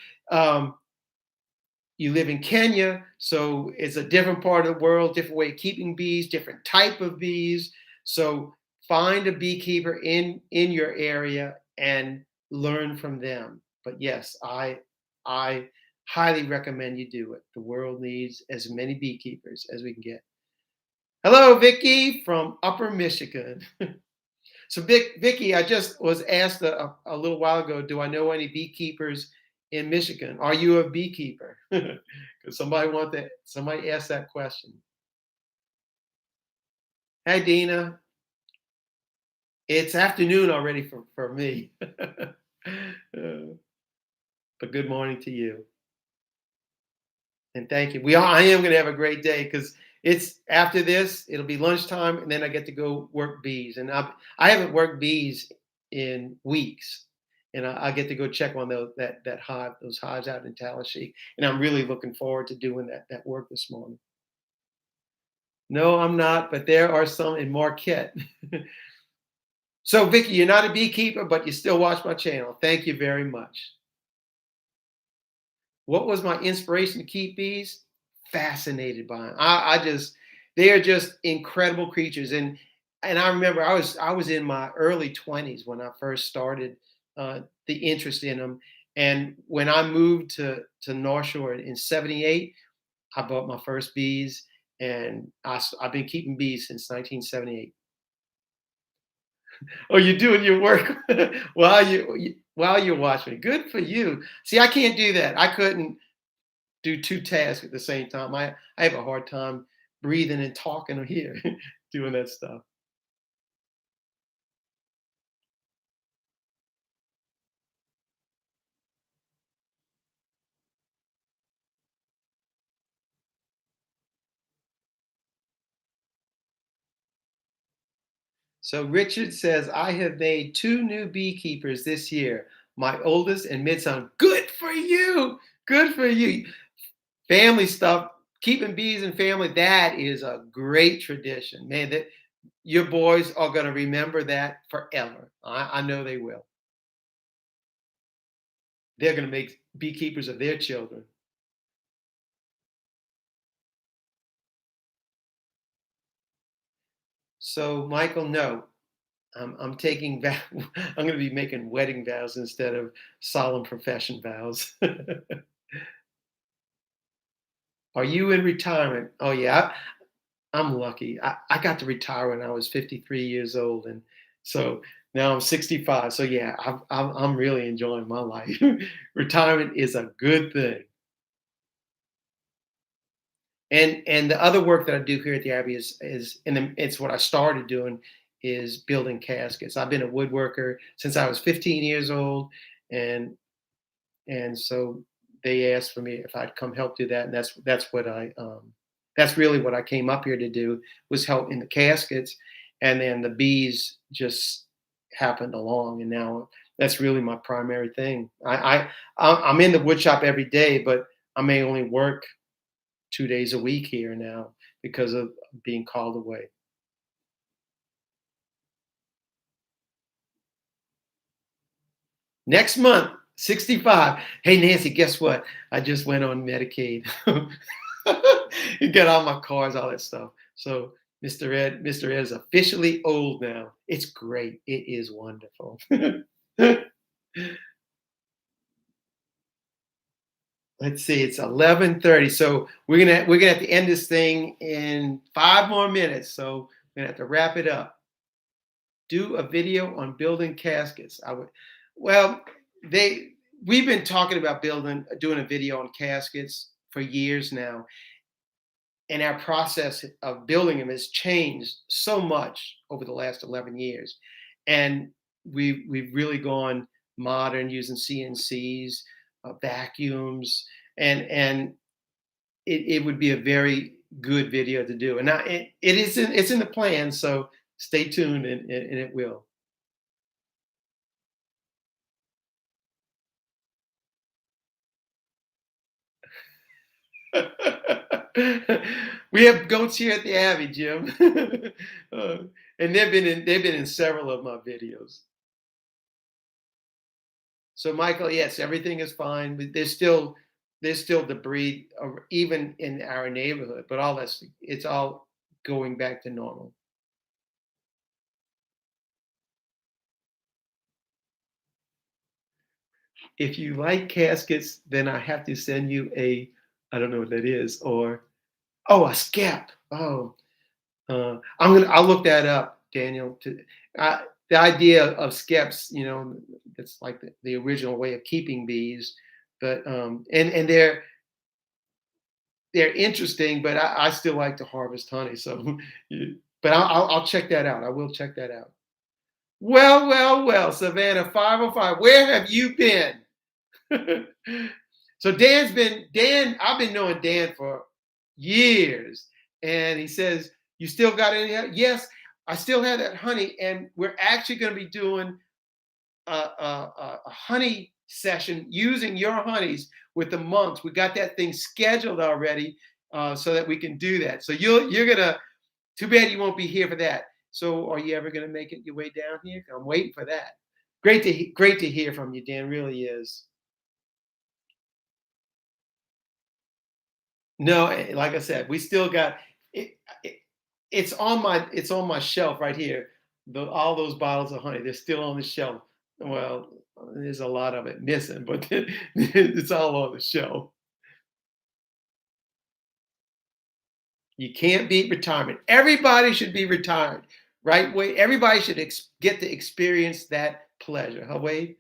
You live in Kenya, so it's a different part of the world, different way of keeping bees, different type of bees. So find a beekeeper in your area and learn from them. But yes, I highly recommend you do it. The world needs as many beekeepers as we can get. Hello, Vicky from Upper Michigan. So Vicky, I just was asked a little while ago, do I know any beekeepers in Michigan? Are you a beekeeper? Because somebody asked that question. Hi, Dina. It's afternoon already for me. But good morning to you. And thank you. I am going to have a great day because it's after this, it'll be lunchtime, and then I get to go work bees. And I haven't worked bees in weeks. And I get to go check on those hives out in Tallahassee. And I'm really looking forward to doing that work this morning. No, I'm not, but there are some in Marquette. So, Vicky, you're not a beekeeper, but you still watch my channel. Thank you very much. What was my inspiration to keep bees? Fascinated by them. I just they are just incredible creatures. And I remember I was in my early 20s when I first started the interest in them. And when I moved to North Shore in '78, I bought my first bees, and I've been keeping bees since 1978. Oh, you're doing your work while you're watching. Good for you. See, I can't do that. I couldn't do two tasks at the same time. I have a hard time breathing and talking here, doing that stuff. So Richard says, I have made two new beekeepers this year, my oldest and midson. Good for you. Good for you. Family stuff, keeping bees and family, that is a great tradition. Man, that your boys are going to remember that forever. I know they will. They're going to make beekeepers of their children. So, Michael, no, I'm taking I'm going to be making wedding vows instead of solemn profession vows. Are you in retirement? Oh yeah, I'm lucky. I got to retire when I was 53 years old, and so now I'm 65. So yeah, I'm really enjoying my life. Retirement is a good thing. And the other work that I do here at the Abbey is it's what I started doing is building caskets. I've been a woodworker since I was 15 years old, and and so they asked for me if I'd come help do that, and that's really what I came up here to do, was help in the caskets, and then the bees just happened along, and now that's really my primary thing. I'm in the wood shop every day, but I may only work 2 days a week here now because of being called away. Next month, 65. Hey, Nancy, guess what? I just went on Medicaid. You get all my cars, all that stuff. So Mr. Ed is officially old now. It's great. It is wonderful. Let's see, it's 11:30. So we're gonna have to end this thing in 5 more minutes. So we're gonna have to wrap it up. Do a video on building caskets. Well, they we've been talking about doing a video on caskets for years now, and our process of building them has changed so much over the last 11 years, and we've really gone modern using CNCs, vacuums, and it would be a very good video to do. And now it's in the plan, so stay tuned, and it will. We have goats here at the Abbey, Jim, uh, and they've been in several of my videos. So, Michael, yes, everything is fine. But there's still debris, even in our neighborhood, but it's all going back to normal. If you like caskets, then I have to send you I don't know what that is, or a skep. Oh, I'll look that up, Daniel. The idea of skeps, that's like the original way of keeping bees, but and they're interesting, but I still like to harvest honey. So, but I'll check that out. I will check that out. Well, well, well, Savannah 505. Where have you been? So Dan. I've been knowing Dan for years, and he says, "You still got any? Yes, I still have that honey, and we're actually going to be doing a honey session using your honeys with the monks. We got that thing scheduled already, so that we can do that. So you're gonna. Too bad you won't be here for that. So are you ever gonna make it your way down here? I'm waiting for that. Great to hear from you, Dan. Really is. No, like I said, we still got it, it. It's on my shelf right here. All those bottles of honey, they're still on the shelf. Well, there's a lot of it missing, but it's all on the shelf. You can't beat retirement. Everybody should be retired, right? Wade? Everybody should get to experience that pleasure, huh, Wade?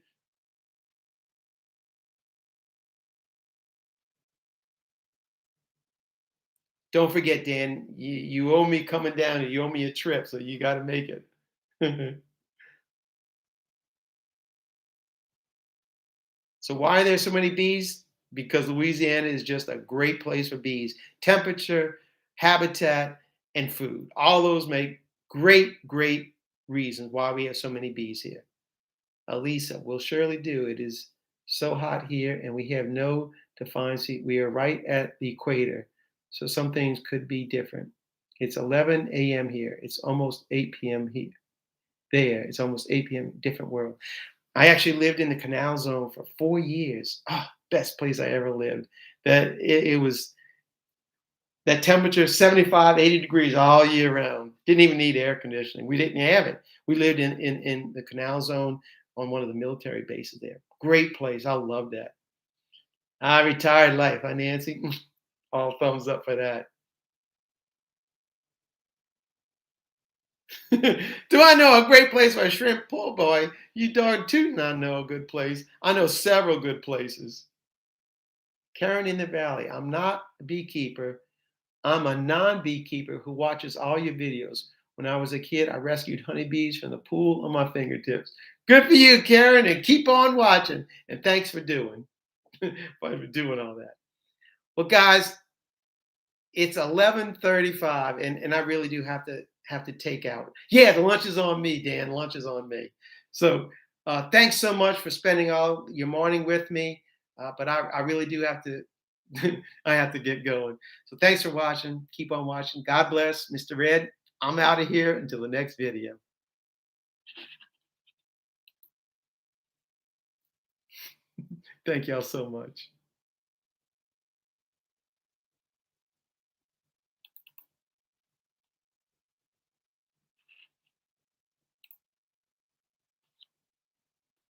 Don't forget, Dan, you owe me coming down and you owe me a trip, so you got to make it. So why are there so many bees? Because Louisiana is just a great place for bees. Temperature, habitat, and food. All those make great reasons why we have so many bees here. Elisa, will surely do. It is so hot here, and we have no defined seat. We are right at the equator, so some things could be different. It's 11 a.m. here. It's almost 8 p.m. here. There, it's almost 8 p.m. Different world. I actually lived in the Canal Zone for 4 years. Ah, best place I ever lived. That it was that temperature 75, 80 degrees all year round. Didn't even need air conditioning. We didn't have it. We lived in the Canal Zone on one of the military bases there. Great place. I love that. I retired life, huh, Nancy? All thumbs up for that. Do I know a great place for a shrimp po' boy? You darn tootin' I know a good place. I know several good places. Karen in the Valley. I'm not a beekeeper. I'm a non-beekeeper who watches all your videos. When I was a kid, I rescued honeybees from the pool on my fingertips. Good for you, Karen, and keep on watching. And thanks for doing for doing all that. Well, guys, it's 11:35, and I really do have to take out. Yeah, the lunch is on me, Dan. Lunch is on me. So thanks so much for spending all your morning with me. But I really do have to I have to get going. So thanks for watching. Keep on watching. God bless, Mr. Red. I'm out of here until the next video. Thank y'all so much.